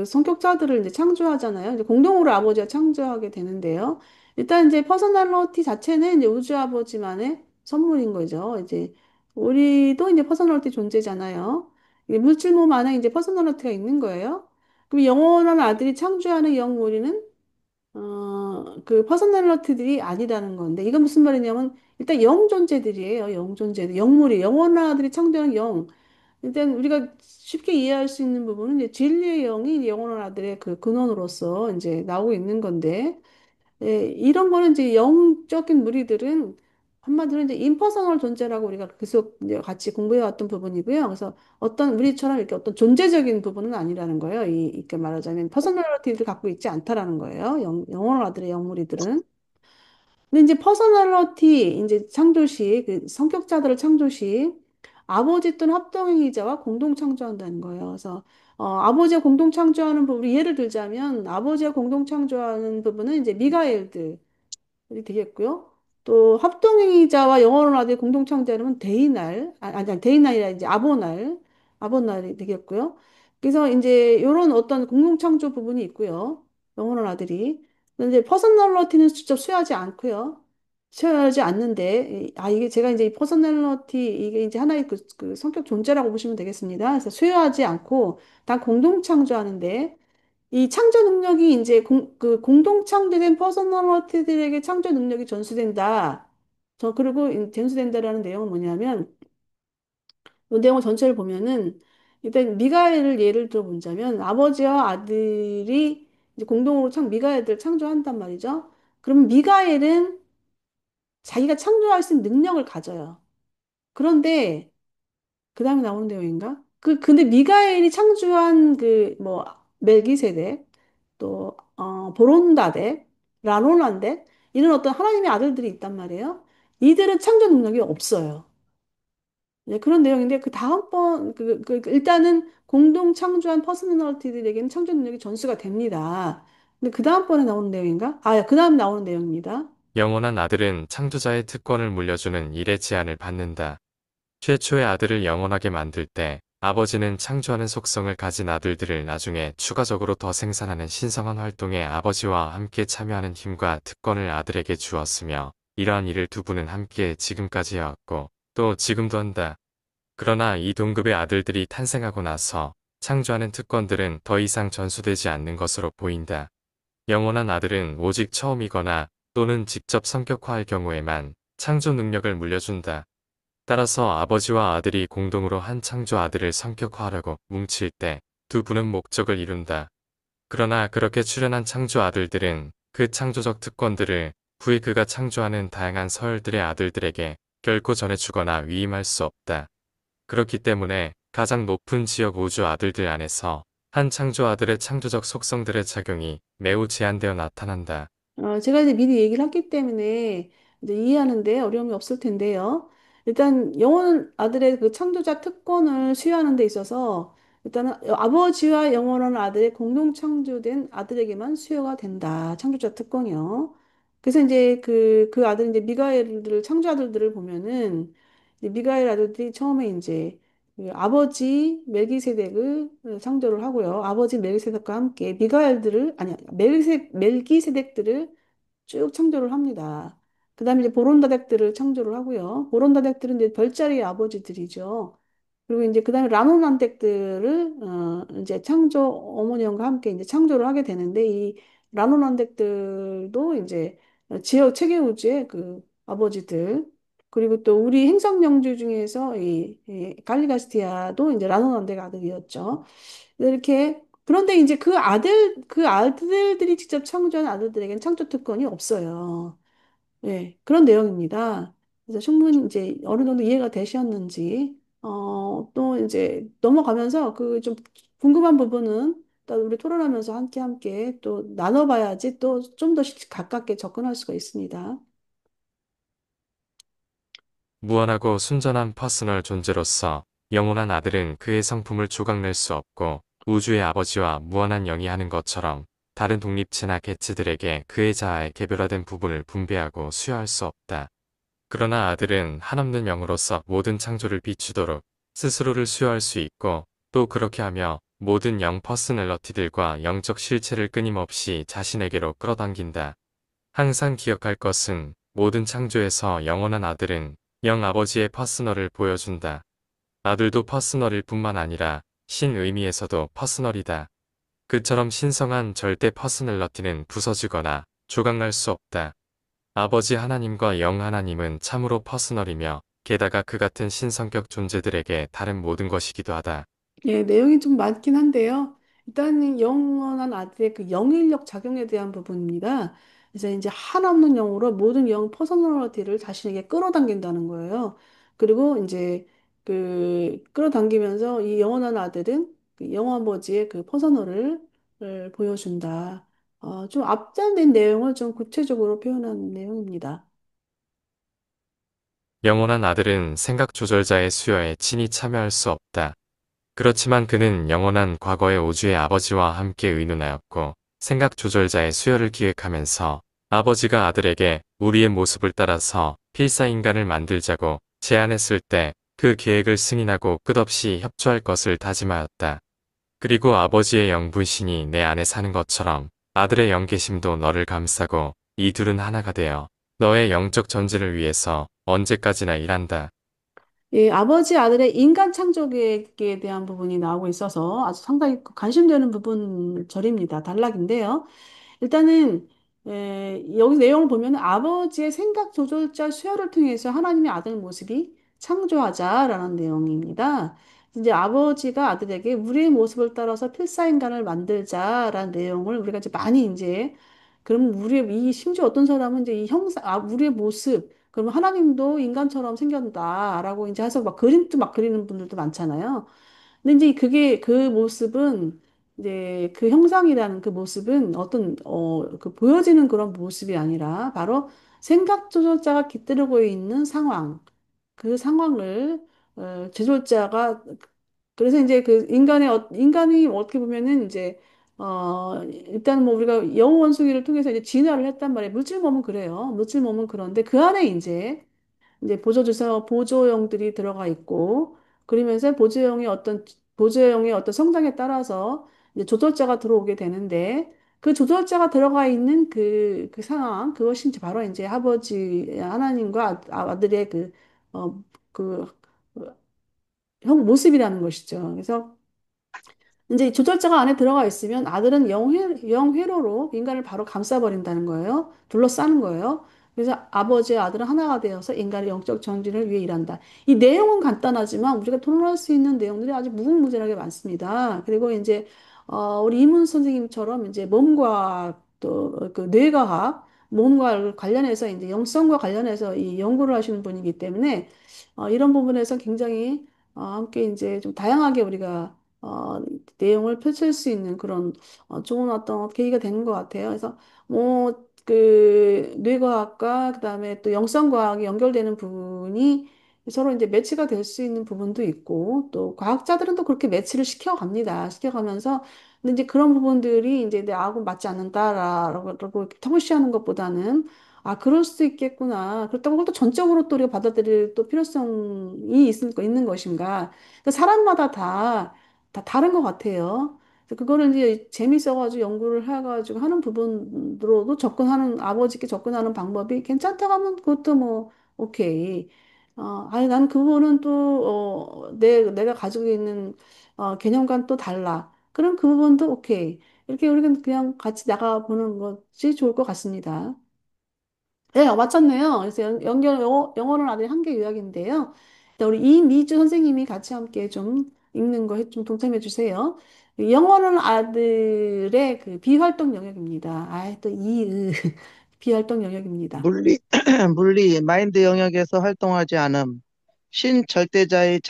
성격자들을 이제 창조하잖아요. 이제 공동으로 아버지가 창조하게 되는데요. 일단 이제 퍼서널리티 자체는 이제 우주 아버지만의 선물인 거죠. 이제 우리도 이제 퍼서널리티 존재잖아요. 이게 물질 몸 안에 이제 퍼서널리티가 있는 거예요. 그럼 영원한 아들이 창조하는 영우리는 그 퍼스널리티들이 아니라는 건데, 이건 무슨 말이냐면, 일단 영 존재들이에요. 영 존재들. 영물이, 영원아들이 창조한 영. 일단 우리가 쉽게 이해할 수 있는 부분은 이제 진리의 영이 영원한 아들의 그 근원으로서 이제 나오고 있는 건데, 이런 거는 이제 영적인 무리들은 한마디로 이제 임퍼서널 존재라고 우리가 계속 이제 같이 공부해 왔던 부분이고요. 그래서 우리처럼 이렇게 어떤 존재적인 부분은 아니라는 거예요. 이렇게 말하자면 퍼서널리티를 갖고 있지 않다라는 거예요. 영원한 아들의 영무리들은. 근데 이제 퍼서널리티 이제 창조시 그 성격자들을 창조시 아버지 또는 합동행위자와 공동 창조한다는 거예요. 그래서 아버지가 공동 창조하는 부분 예를 들자면 아버지가 공동 창조하는 부분은 이제 미가엘들이 되겠고요. 또 합동이자와 영원한 아들의 공동 창조하려면 대인날, 아니, 대인날이라 이제 아본날이 되겠고요. 그래서 이제 이런 어떤 공동 창조 부분이 있고요. 영원한 아들이. 근데 이제 퍼스널리티는 직접 수여하지 않고요. 수여하지 않는데, 이게 제가 이제 이 퍼스널리티, 이게 이제 하나의 그 성격 존재라고 보시면 되겠습니다. 그래서 수여하지 않고 다 공동 창조하는데, 이 창조 능력이 이제 그 공동 창조된 퍼스널리티들에게 창조 능력이 전수된다. 그리고 전수된다라는 내용은 뭐냐면, 이 내용 전체를 보면은, 일단 미가엘을 예를 들어 보자면, 아버지와 아들이 이제 공동으로 미가엘을 창조한단 말이죠. 그러면 미가엘은 자기가 창조할 수 있는 능력을 가져요. 그런데, 그 다음에 나오는 내용인가? 근데 미가엘이 창조한 멜기세덱, 또 보론다덱, 라노란덱 이런 어떤 하나님의 아들들이 있단 말이에요. 이들은 창조 능력이 없어요. 네, 그런 내용인데 그 다음번 일단은 공동 창조한 퍼스널리티들에게는 창조 능력이 전수가 됩니다. 근데 그 다음번에 나오는 내용인가? 그 다음 나오는 내용입니다. 영원한 아들은 창조자의 특권을 물려주는 일의 제한을 받는다. 최초의 아들을 영원하게 만들 때 아버지는 창조하는 속성을 가진 아들들을 나중에 추가적으로 더 생산하는 신성한 활동에 아버지와 함께 참여하는 힘과 특권을 아들에게 주었으며 이러한 일을 두 분은 함께 지금까지 해왔고 또 지금도 한다. 그러나 이 동급의 아들들이 탄생하고 나서 창조하는 특권들은 더 이상 전수되지 않는 것으로 보인다. 영원한 아들은 오직 처음이거나 또는 직접 성격화할 경우에만 창조 능력을 물려준다. 따라서 아버지와 아들이 공동으로 한 창조 아들을 성격화하려고 뭉칠 때 두 분은 목적을 이룬다. 그러나 그렇게 출현한 창조 아들들은 그 창조적 특권들을 후에 그가 창조하는 다양한 서열들의 아들들에게 결코 전해주거나 위임할 수 없다. 그렇기 때문에 가장 높은 지역 우주 아들들 안에서 한 창조 아들의 창조적 속성들의 작용이 매우 제한되어 나타난다. 제가 이제 미리 얘기를 했기 때문에 이제 이해하는데 어려움이 없을 텐데요. 일단 영원 아들의 그 창조자 특권을 수여하는 데 있어서 일단은 아버지와 영원한 아들의 공동 창조된 아들에게만 수여가 된다. 창조자 특권이요. 그래서 이제 그 아들 이제 미가엘들 창조 아들들을 보면은 이제 미가엘 아들들이 처음에 이제 그 아버지 멜기세덱을 창조를 하고요. 아버지 멜기세덱과 함께 미가엘들을 아니 멜기세덱들을 쭉 창조를 합니다. 그다음에 이제 보론다덱들을 창조를 하고요. 보론다덱들은 이제 별자리의 아버지들이죠. 그리고 이제 그다음에 라노난덱들을 이제 창조 어머니와 함께 이제 창조를 하게 되는데 이 라노난덱들도 이제 지역 체계 우주의 그 아버지들 그리고 또 우리 행성영주 중에서 이 갈리가스티아도 이제 라노난덱 아들이었죠. 이렇게 그런데 이제 그 아들들이 직접 창조한 아들들에게는 창조 특권이 없어요. 네, 그런 내용입니다. 그래서 충분히 이제 어느 정도 이해가 되셨는지, 또 이제 넘어가면서 그 좀 궁금한 부분은 또 우리 토론하면서 함께 또 나눠봐야지 또 좀 더 가깝게 접근할 수가 있습니다. 무한하고 순전한 퍼스널 존재로서 영원한 아들은 그의 성품을 조각낼 수 없고 우주의 아버지와 무한한 영이 하는 것처럼 다른 독립체나 개체들에게 그의 자아의 개별화된 부분을 분배하고 수여할 수 없다. 그러나 아들은 한없는 영으로서 모든 창조를 비추도록 스스로를 수여할 수 있고 또 그렇게 하며 모든 영 퍼스널러티들과 영적 실체를 끊임없이 자신에게로 끌어당긴다. 항상 기억할 것은 모든 창조에서 영원한 아들은 영 아버지의 퍼스널을 보여준다. 아들도 퍼스널일 뿐만 아니라 신 의미에서도 퍼스널이다. 그처럼 신성한 절대 퍼스널러티는 부서지거나 조각날 수 없다. 아버지 하나님과 영 하나님은 참으로 퍼스널이며 게다가 그 같은 신성격 존재들에게 다른 모든 것이기도 하다. 예, 내용이 좀 많긴 한데요. 일단은 영원한 아들의 그 영인력 작용에 대한 부분입니다. 그래서 이제 하나없는 영으로 모든 영 퍼스널리티를 자신에게 끌어당긴다는 거예요. 그리고 이제 끌어당기면서 이 영원한 아들은 그 영아버지의 그 퍼스널을 보여준다. 좀 앞전된 내용을 좀 구체적으로 표현한 내용입니다. 영원한 아들은 생각 조절자의 수여에 친히 참여할 수 없다. 그렇지만 그는 영원한 과거의 우주의 아버지와 함께 의논하였고 생각 조절자의 수여를 기획하면서 아버지가 아들에게 우리의 모습을 따라서 필사인간을 만들자고 제안했을 때 그 계획을 승인하고 끝없이 협조할 것을 다짐하였다. 그리고 아버지의 영분신이 내 안에 사는 것처럼 아들의 영계심도 너를 감싸고 이 둘은 하나가 되어 너의 영적 전진을 위해서 언제까지나 일한다. 예, 아버지 아들의 인간 창조 계획에 대한 부분이 나오고 있어서 아주 상당히 관심되는 부분 절입니다. 단락인데요. 일단은 여기 내용을 보면 아버지의 생각 조절자 수혈을 통해서 하나님의 아들 모습이 창조하자라는 내용입니다. 이제 아버지가 아들에게 우리의 모습을 따라서 필사인간을 만들자라는 내용을 우리가 이제 많이 이제 그럼 우리의 이 심지어 어떤 사람은 이제 이 형상 우리의 모습 그러면 하나님도 인간처럼 생겼다라고 이제 해서 막 그림도 막 그리는 분들도 많잖아요. 근데 이제 그게 그 모습은 이제 그 형상이라는 그 모습은 어떤 그 보여지는 그런 모습이 아니라 바로 생각 조절자가 깃들고 있는 상황 그 상황을 제조자가 그래서 이제 그 인간이 어떻게 보면은 이제 일단 뭐 우리가 여우 원숭이를 통해서 이제 진화를 했단 말이에요. 물질 몸은 그래요. 물질 몸은 그런데 그 안에 이제 보조용들이 들어가 있고 그러면서 보조용의 어떤 성장에 따라서 이제 조절자가 들어오게 되는데 그 조절자가 들어가 있는 그 상황 그것이 이제 바로 이제 아버지 하나님과 아들의 어, 그, 형 모습이라는 것이죠. 그래서 이제 이 조절자가 안에 들어가 있으면 아들은 영회로로 인간을 바로 감싸버린다는 거예요. 둘러싸는 거예요. 그래서 아버지와 아들은 하나가 되어서 인간의 영적 정진을 위해 일한다. 이 내용은 간단하지만 우리가 토론할 수 있는 내용들이 아주 무궁무진하게 많습니다. 그리고 이제 우리 이문 선생님처럼 이제 몸과 또 그 뇌과학, 몸과 관련해서 이제 영성과 관련해서 이 연구를 하시는 분이기 때문에 이런 부분에서 굉장히 함께 이제 좀 다양하게 우리가 내용을 펼칠 수 있는 그런 좋은 어떤 계기가 되는 것 같아요. 그래서 뭐 그 뇌과학과 그다음에 또 영성과학이 연결되는 부분이 서로 이제 매치가 될 수 있는 부분도 있고 또 과학자들은 또 그렇게 매치를 시켜갑니다. 시켜가면서 근데 이제 그런 부분들이 이제 내하고 맞지 않는다라고 이렇게 터부시하는 것보다는 그럴 수도 있겠구나. 그렇다고 그걸 또 전적으로 또 우리가 받아들일 또 필요성이 있는 것인가. 그러니까 사람마다 다 다른 것 같아요. 그래서 그거를 이제 재밌어가지고 연구를 해가지고 하는 부분으로도 아버지께 접근하는 방법이 괜찮다고 하면 그것도 뭐, 오케이. 아니, 난 그거는 또, 내가 가지고 있는, 개념과는 또 달라. 그럼 그 부분도 오케이. 이렇게 우리가 그냥 같이 나가보는 것이 좋을 것 같습니다. 네, 맞췄네요. 그래서 영어는 아직 한 개 요약인데요. 일단 우리 이미주 선생님이 같이 함께 좀 읽는 거 좀 동참해 주세요. 영어는 아들의 그 비활동 영역입니다. 또 비활동 영역입니다. 물리, 물리, 마인드 영역에서 활동하지 않음. 신절대자의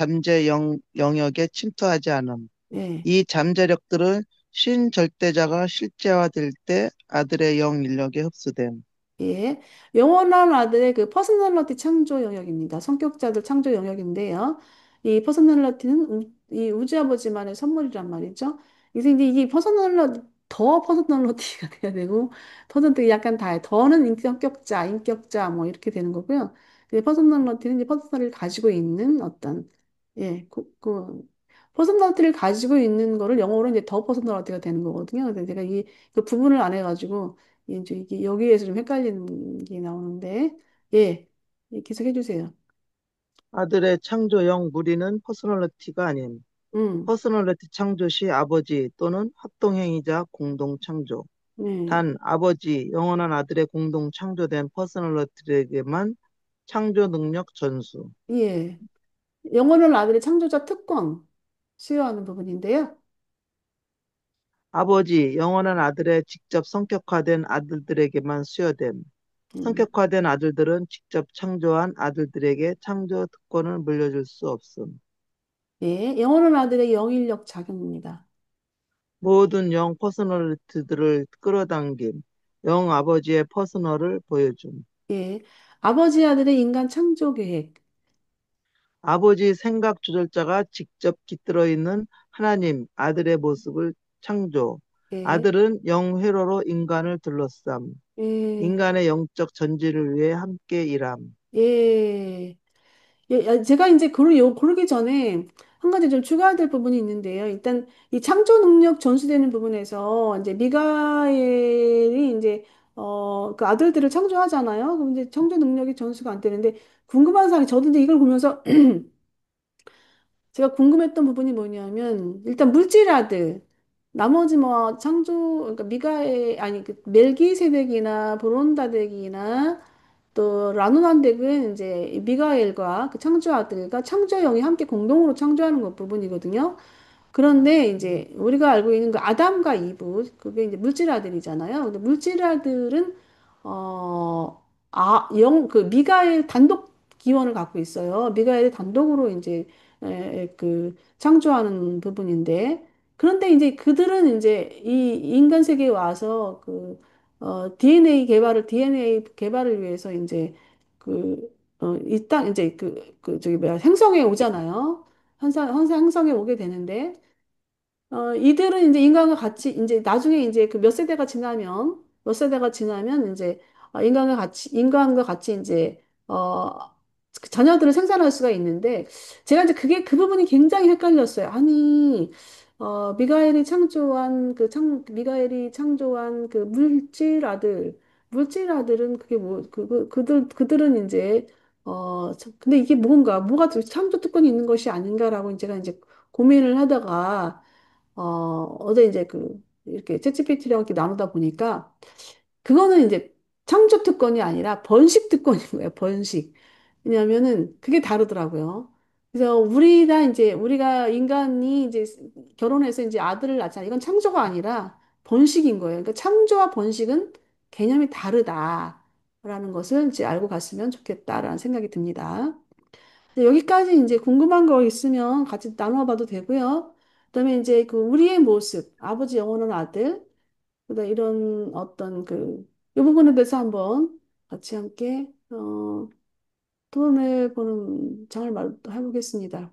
영역에 침투하지 않음. 네. 이 잠재력들은 신절대자가 실제화될 때 아들의 영 인력에 흡수됨. 예. 영원한 아들의 그 퍼스널리티 창조 영역입니다. 성격자들 창조 영역인데요. 이 퍼스널리티는 이 우주 아버지만의 선물이란 말이죠. 그래서 이제 이게 더 퍼스널리티가 돼야 되고, 퍼스널리티 약간 더는 인격자 뭐 이렇게 되는 거고요. 퍼스널리티는 이제 퍼스널을 가지고 있는 어떤, 예, 퍼스널리티를 가지고 있는 거를 영어로 이제 더 퍼스널리티가 되는 거거든요. 근데 제가 그 부분을 안 해가지고, 이제 이게 여기에서 좀 헷갈리는 게 나오는데, 예, 계속 해주세요. 아들의 창조형 무리는 퍼스널리티가 아님. 음, 퍼스널리티 창조 시 아버지 또는 합동행위자 공동 창조. 네, 단 아버지, 영원한 아들의 공동 창조된 퍼스널리티에게만 창조 능력 전수. 예. 영어를 아들의 창조자 특권 수여하는 부분인데요. 아버지, 영원한 아들의 직접 성격화된 아들들에게만 수여됨. 음, 성격화된 아들들은 직접 창조한 아들들에게 창조 특권을 물려줄 수 없음. 예, 영어는 아들의 영인력 작용입니다. 모든 영 퍼스널리티들을 끌어당김. 영 아버지의 퍼스널을 보여줌. 예, 아버지 아들의 인간 창조 계획. 아버지 생각 조절자가 직접 깃들어 있는 하나님, 아들의 모습을 창조. 예, 아들은 영회로로 인간을 둘러쌈. 예, 인간의 영적 전진을 위해 함께 일함. 예. 예, 제가 이제 그러기 전에 한 가지 좀 추가해야 될 부분이 있는데요. 일단 이 창조 능력 전수되는 부분에서 이제 미가엘이 이제 그 아들들을 창조하잖아요. 그럼 이제 창조 능력이 전수가 안 되는데 궁금한 사람이 저도 이제 이걸 보면서 제가 궁금했던 부분이 뭐냐면 일단 물질아들 나머지 뭐 창조 그러니까 미가엘 아니 그 멜기세덱이나 브론다덱이나 또 라누난덱은 이제 미가엘과 그 창조 아들과 창조 영이 함께 공동으로 창조하는 것 부분이거든요. 그런데 이제 우리가 알고 있는 그 아담과 이브 그게 이제 물질 아들이잖아요. 근데 물질 아들은 그 미가엘 단독 기원을 갖고 있어요. 미가엘이 단독으로 이제 그 창조하는 부분인데 그런데 이제 그들은 이제 이 인간 세계에 와서 그 DNA 개발을 위해서 이제 이 땅 이제 저기 뭐야 행성에 오잖아요. 행성에 오게 되는데 이들은 이제 인간과 같이 이제 나중에 이제 그 몇 세대가 지나면 이제 인간과 같이 이제 그 자녀들을 생산할 수가 있는데 제가 이제 그 부분이 굉장히 헷갈렸어요. 아니 미가엘이 창조한 그 물질 아들은 그게 뭐 그들은 이제 근데 이게 뭐가 창조 특권이 있는 것이 아닌가라고 제가 이제 고민을 하다가 어제 이제 이렇게 챗GPT랑 이렇게 나누다 보니까 그거는 이제 창조 특권이 아니라 번식 특권인 거예요, 번식. 왜냐하면은 그게 다르더라고요. 그래서 우리가 인간이 이제 결혼해서 이제 아들을 낳잖아요. 이건 창조가 아니라 번식인 거예요. 그러니까 창조와 번식은 개념이 다르다라는 것을 이제 알고 갔으면 좋겠다라는 생각이 듭니다. 네, 여기까지 이제 궁금한 거 있으면 같이 나눠봐도 되고요. 그다음에 이제 그 우리의 모습, 아버지 영원한 아들, 그다음 이런 이 부분에 대해서 한번 같이 함께 토론해 보는 장을 해보겠습니다.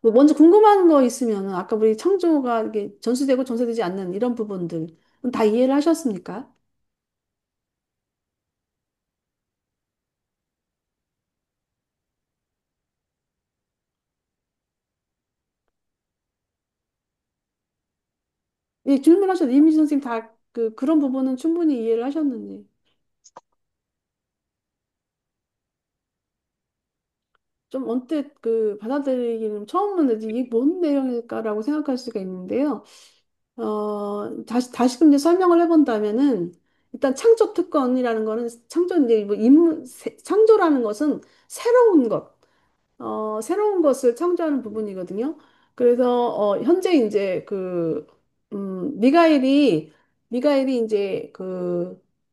뭐 먼저 궁금한 거 있으면 아까 우리 창조가 이게 전수되고 전수되지 않는 이런 부분들 다 이해를 하셨습니까? 예, 질문하셨 이미지 선생님 다 그런 부분은 충분히 이해를 하셨는지. 좀 언뜻 받아들이기는 처음은 이게 뭔 내용일까라고 생각할 수가 있는데요. 다시금 이제 설명을 해본다면은 일단 창조 특권이라는 거는 창조라는 것은 새로운 것. 새로운 것을 창조하는 부분이거든요. 그래서 현재 이제 미가엘이 이제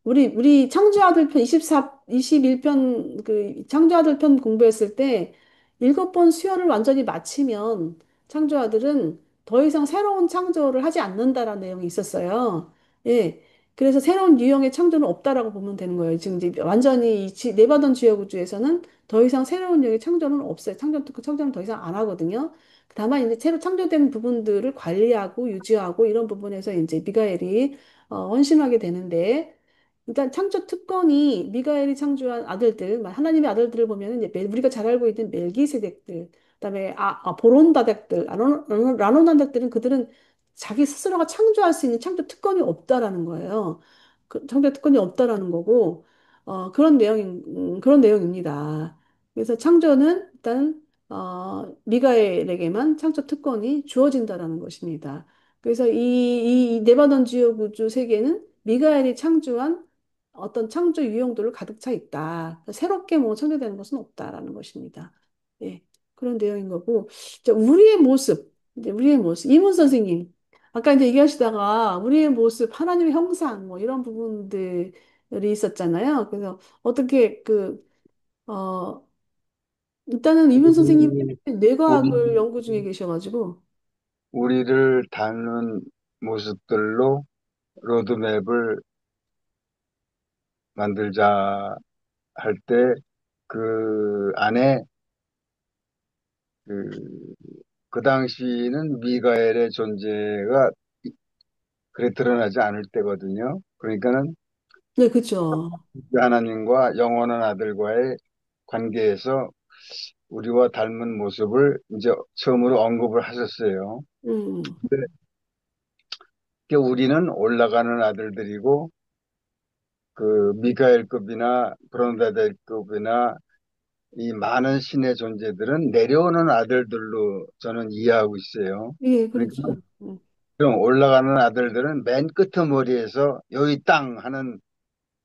우리 창조아들 편 21편 창조아들 편 공부했을 때 7번 수혈을 완전히 마치면 창조아들은 더 이상 새로운 창조를 하지 않는다라는 내용이 있었어요. 예. 그래서 새로운 유형의 창조는 없다라고 보면 되는 거예요. 지금 이제 완전히 네바던 지역 우주에서는 더 이상 새로운 영의 창조는 없어요. 창조는 더 이상 안 하거든요. 다만 이제 새로 창조된 부분들을 관리하고 유지하고 이런 부분에서 이제 미가엘이 헌신하게 되는데 일단 창조 특권이 미가엘이 창조한 아들들, 하나님의 아들들을 보면 이제 우리가 잘 알고 있는 멜기세덱들, 그다음에 보론다덱들, 라노난덱들은 그들은 자기 스스로가 창조할 수 있는 창조 특권이 없다라는 거예요. 창조 특권이 없다라는 거고 그런 내용입니다. 그래서 창조는 일단 미가엘에게만 창조 특권이 주어진다라는 것입니다. 그래서 이 네바던 지역 우주 세계는 미가엘이 창조한 어떤 창조 유형들로 가득 차 있다. 새롭게 뭐 창조되는 것은 없다라는 것입니다. 예, 그런 내용인 거고. 자, 우리의 모습. 이문 선생님. 아까 이제 얘기하시다가 우리의 모습, 하나님의 형상, 뭐 이런 부분들이 있었잖아요. 그래서 어떻게 어, 일단은 이문 선생님 우리, 뇌과학을 우리, 연구 중에 계셔가지고, 우리를 닮는 모습들로 로드맵을 만들자 할 때 그 안에 그, 그 당시는 미가엘의 존재가 그래 드러나지 않을 때거든요. 그러니까는 네, 그죠. 하나님과 영원한 아들과의 관계에서 우리와 닮은 모습을 이제 처음으로 언급을 하셨어요. 음, 근데 우리는 올라가는 아들들이고 그 미가엘급이나 브론다델급이나 이 많은 신의 존재들은 내려오는 아들들로 저는 이해하고 있어요. 예, 그러니까 그렇죠. 그럼 올라가는 아들들은 맨 끝머리에서 여기 땅 하는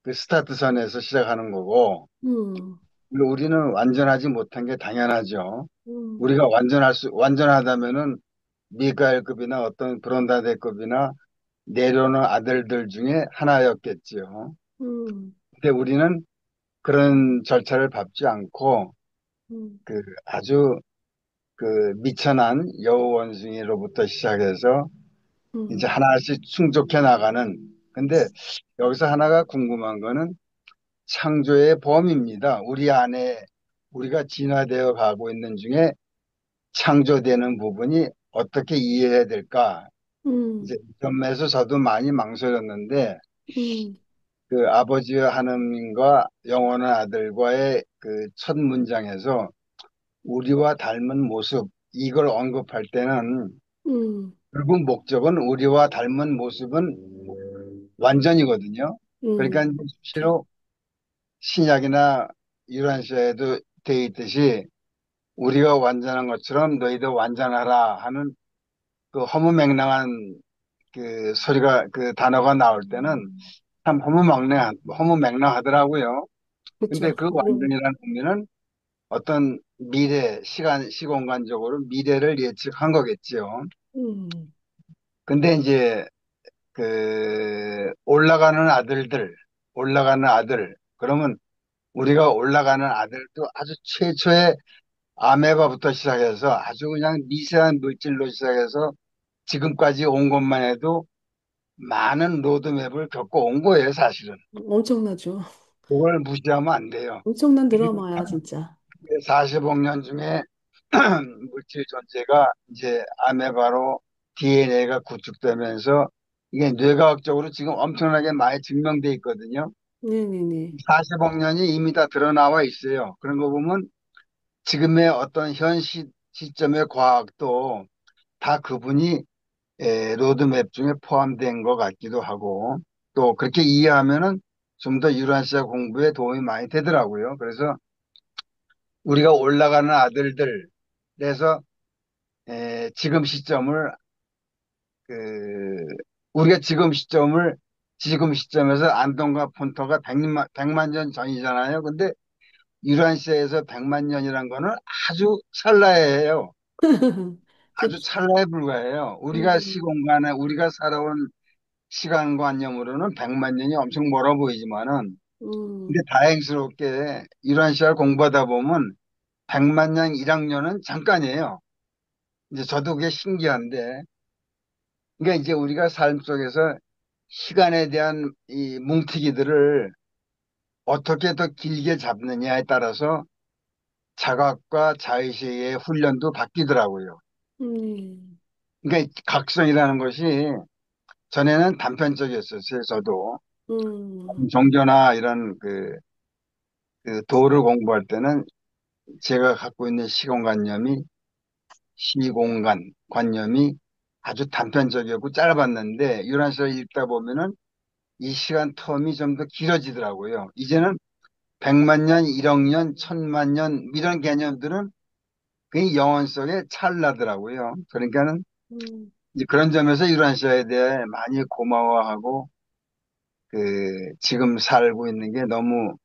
그 스타트선에서 시작하는 거고 음, 그리고 우리는 완전하지 못한 게 당연하죠. 음, 우리가 완전하다면은 미가엘급이나 어떤 브론다데급이나 내려오는 아들들 중에 하나였겠지요. 음, 근데 우리는 그런 절차를 밟지 않고 음, 그 아주 그 미천한 여우 원숭이로부터 시작해서 이제 음, 하나씩 충족해 나가는. 근데 여기서 하나가 궁금한 거는 창조의 범위입니다. 우리 안에 우리가 진화되어 가고 있는 중에 창조되는 부분이 어떻게 이해해야 될까? 이제 음, 이 점에서 저도 많이 망설였는데 음, 그 아버지와 하나님과 영원한 아들과의 그 첫 문장에서 우리와 닮은 모습 이걸 언급할 때는 음, 결국 목적은 우리와 닮은 모습은 완전이거든요. 그러니까 이제 그렇죠. 수시로 신약이나 유란시에도 돼 있듯이 우리가 완전한 것처럼 너희도 완전하라 하는 그 허무맹랑한 그 소리가 그 단어가 나올 때는 참 허무맹랑하더라고요. 근데 그렇죠. 그 완전이라는 의미는 어떤 미래, 시공간적으로 미래를 예측한 거겠지요. 음, 근데 이제 올라가는 아들들, 올라가는 아들. 그러면 우리가 올라가는 아들도 아주 최초의 아메바부터 시작해서 아주 그냥 미세한 물질로 시작해서 지금까지 온 것만 해도 많은 로드맵을 겪고 온 거예요, 사실은. 엄청나죠. 그걸 무시하면 안 돼요. 엄청난 드라마야, 진짜. 40억 년 중에 물질 존재가 이제 아메바로 DNA가 구축되면서 이게 뇌과학적으로 지금 엄청나게 많이 증명돼 있거든요. 네네네. 40억 년이 이미 다 드러나와 있어요. 그런 거 보면 지금의 어떤 시점의 과학도 다 그분이 로드맵 중에 포함된 것 같기도 하고 또 그렇게 이해하면은 좀 더 유라시아 공부에 도움이 많이 되더라고요. 그래서 우리가 올라가는 아들들 그래서 지금 시점을 그 우리가 지금 시점에서 안동과 폰터가 100만 년 전이잖아요. 근데 유란시아에서 100만 년이란 거는 아주 찰나예요. 아주 그렇죠. 찰나에 불과해요. 우리가 음, 시공간에 우리가 살아온 시간관념으로는 100만 년이 엄청 멀어 보이지만은 근데 음, 다행스럽게 유란시아를 공부하다 보면 100만 년 1학년은 잠깐이에요. 이제 저도 그게 신기한데 그러니까 이제 우리가 삶 속에서 시간에 대한 이 뭉티기들을 어떻게 더 길게 잡느냐에 따라서 자각과 자의식의 훈련도 바뀌더라고요. 음, 그러니까 각성이라는 것이 전에는 단편적이었었어요, 저도. 음, 종교나 이런 그 도를 공부할 때는 제가 갖고 있는 시공간 관념이 아주 단편적이었고 짧았는데 유란시를 읽다 보면은 이 시간 텀이 좀 더 길어지더라고요. 이제는 100만 년, 1억 년, 1000만 년 이런 개념들은 그 영혼 속에 찰나더라고요. 그러니까는 음. 이제 그런 점에서 유란시아에 대해 많이 고마워하고 지금 살고 있는 게 너무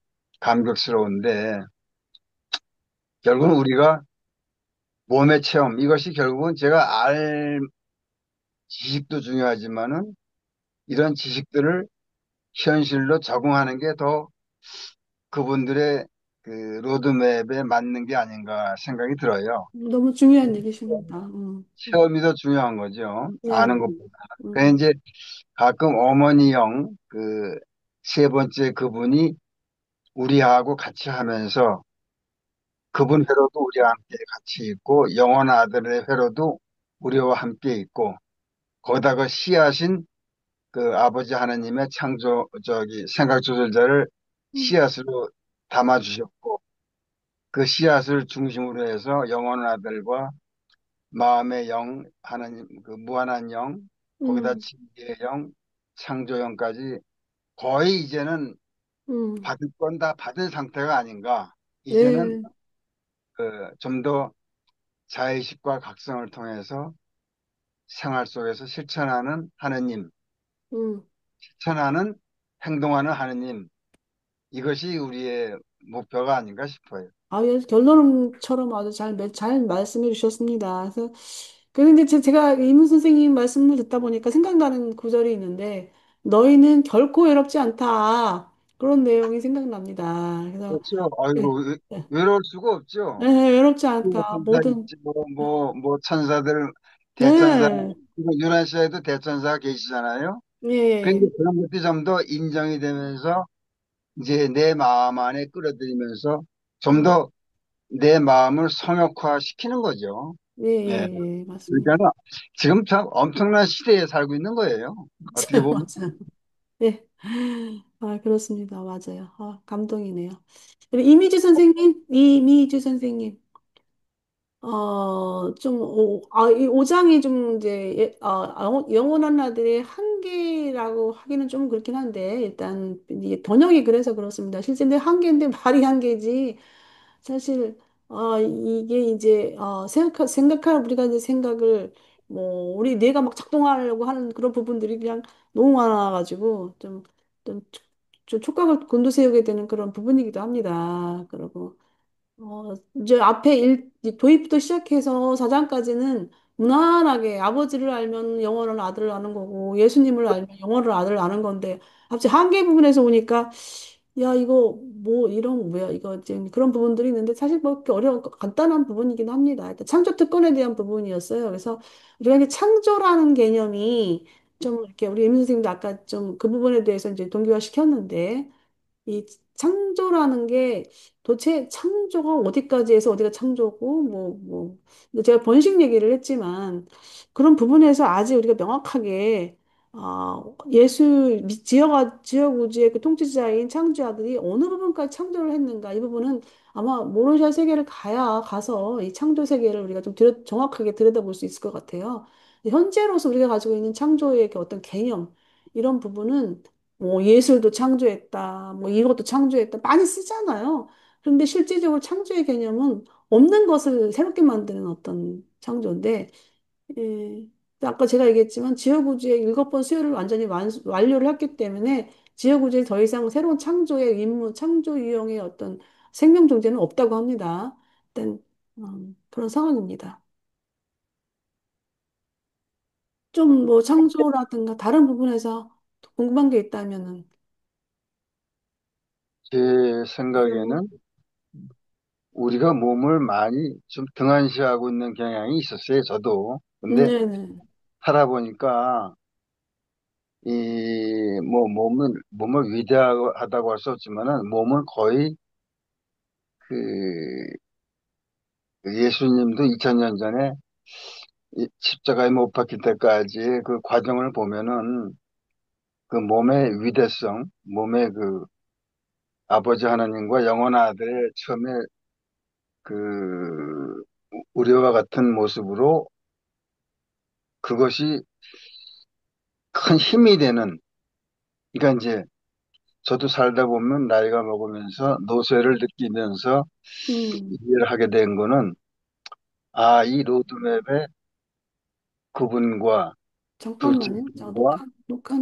감격스러운데 결국은 우리가 몸의 체험 이것이 결국은 제가 알 지식도 중요하지만은 이런 지식들을 현실로 적응하는 게 더 그분들의 그 로드맵에 맞는 게 아닌가 생각이 들어요. 너무 중요한 얘기십니다. 체험이 더 중요한 거죠. 네. 아는 것보다. 그래서 음, 이제 가끔 어머니형 그 세 번째 그분이 우리하고 같이 하면서 그분 회로도 우리와 함께 같이 있고 영원 아들의 회로도 우리와 함께 있고 거기다가 씨앗인 그 아버지 하나님의 생각 조절자를 음, 씨앗으로 담아 주셨고 그 씨앗을 중심으로 해서 영원한 아들과 마음의 영, 하나님 그 무한한 영, 거기다 음, 진리의 영, 창조 영까지 거의 이제는 음. 받을 건 다 받은 상태가 아닌가. 이제는 네, 그 좀 더 자의식과 각성을 통해서 생활 속에서 실천하는 하느님, 음. 실천하는 행동하는 하느님, 이것이 우리의 목표가 아닌가 싶어요. 아, 예, 결론처럼 아주 잘 말씀해 주셨습니다. 그래서, 그런데 제가 이문 선생님 말씀을 듣다 보니까 생각나는 구절이 있는데, 너희는 결코 외롭지 않다. 그런 내용이 생각납니다. 그래서, 그렇죠. 예, 아이고, 예, 외로울 수가 예, 없죠. 외롭지 뭐 않다. 천사 모든, 있지, 뭐 천사들, 대천사, 네, 유란시아에도 대천사가 계시잖아요. 예, 예, 그런데 그런 것들이 좀 더 인정이 되면서 이제 내 마음 안에 끌어들이면서 좀 음, 더 내 마음을 성역화 시키는 거죠. 예, 예. 예, 예, 맞습니다. 그러니까 지금 참 엄청난 시대에 살고 있는 거예요. 어떻게 보면. 맞아요. 예. 아, 그렇습니다. 맞아요. 아, 감동이네요. 그리고 이미주 선생님. 이 5장이 좀 이제, 영원한 아들의 한계라고 하기는 좀 그렇긴 한데, 일단, 이게 번역이 그래서 그렇습니다. 실제 내 한계인데 말이 한계지. 사실, 이게 이제, 생각할 우리가 이제 생각을, 뭐, 우리 뇌가 막 작동하려고 하는 그런 부분들이 그냥 너무 많아가지고, 좀 촉각을 곤두세우게 되는 그런 부분이기도 합니다. 그리고, 이제 이 도입부터 시작해서 사장까지는 무난하게 아버지를 알면 영원한 아들을 아는 거고 예수님을 알면 영원한 아들을 아는 건데 갑자기 한계 부분에서 오니까 야 이거 뭐 이런 뭐야 이거 이제 그런 부분들이 있는데 사실 뭐 그렇게 간단한 부분이긴 합니다. 일단 창조 특권에 대한 부분이었어요. 그래서 우리가 이제 창조라는 개념이 좀 이렇게 우리 이민 선생님도 아까 좀 그 부분에 대해서 이제 동기화 시켰는데 이 창조라는 게 도대체 창조가 어디까지 해서 어디가 창조고 근데 제가 번식 얘기를 했지만 그런 부분에서 아직 우리가 명확하게 지역 우주의 그 통치자인 창조자들이 어느 부분까지 창조를 했는가 이 부분은 아마 모르샤 세계를 가서 이 창조 세계를 우리가 좀 정확하게 들여다볼 수 있을 것 같아요. 현재로서 우리가 가지고 있는 창조의 그 어떤 개념 이런 부분은 뭐 예술도 창조했다, 뭐 이것도 창조했다, 많이 쓰잖아요. 그런데 실질적으로 창조의 개념은 없는 것을 새롭게 만드는 어떤 창조인데, 예, 아까 제가 얘기했지만 지어구주의 7번 수요를 완전히 완료를 했기 때문에 지어구주에 더 이상 새로운 창조의 임무, 창조 유형의 어떤 생명 존재는 없다고 합니다. 일단 그런 상황입니다. 좀 뭐 창조라든가 다른 부분에서 궁금한 게 있다면은, 제 생각에는 우리가 몸을 많이 좀 등한시하고 있는 경향이 있었어요, 저도. 근데 네네. 살아보니까 이 뭐 몸을 위대하다고 할 수 없지만은 몸은 거의 그 예수님도 2000년 전에 이 십자가에 못 박힐 때까지 그 과정을 보면은 그 몸의 위대성, 몸의 그 아버지 하나님과 영원한 아들의 처음에 그 우리와 같은 모습으로 그것이 큰 힘이 되는, 그러니까 이제 저도 살다 보면 나이가 먹으면서 노쇠를 느끼면서 음. 이해를 하게 된 거는 아, 이 로드맵에 그분과 두 잠깐만요. 자, 친구와 녹화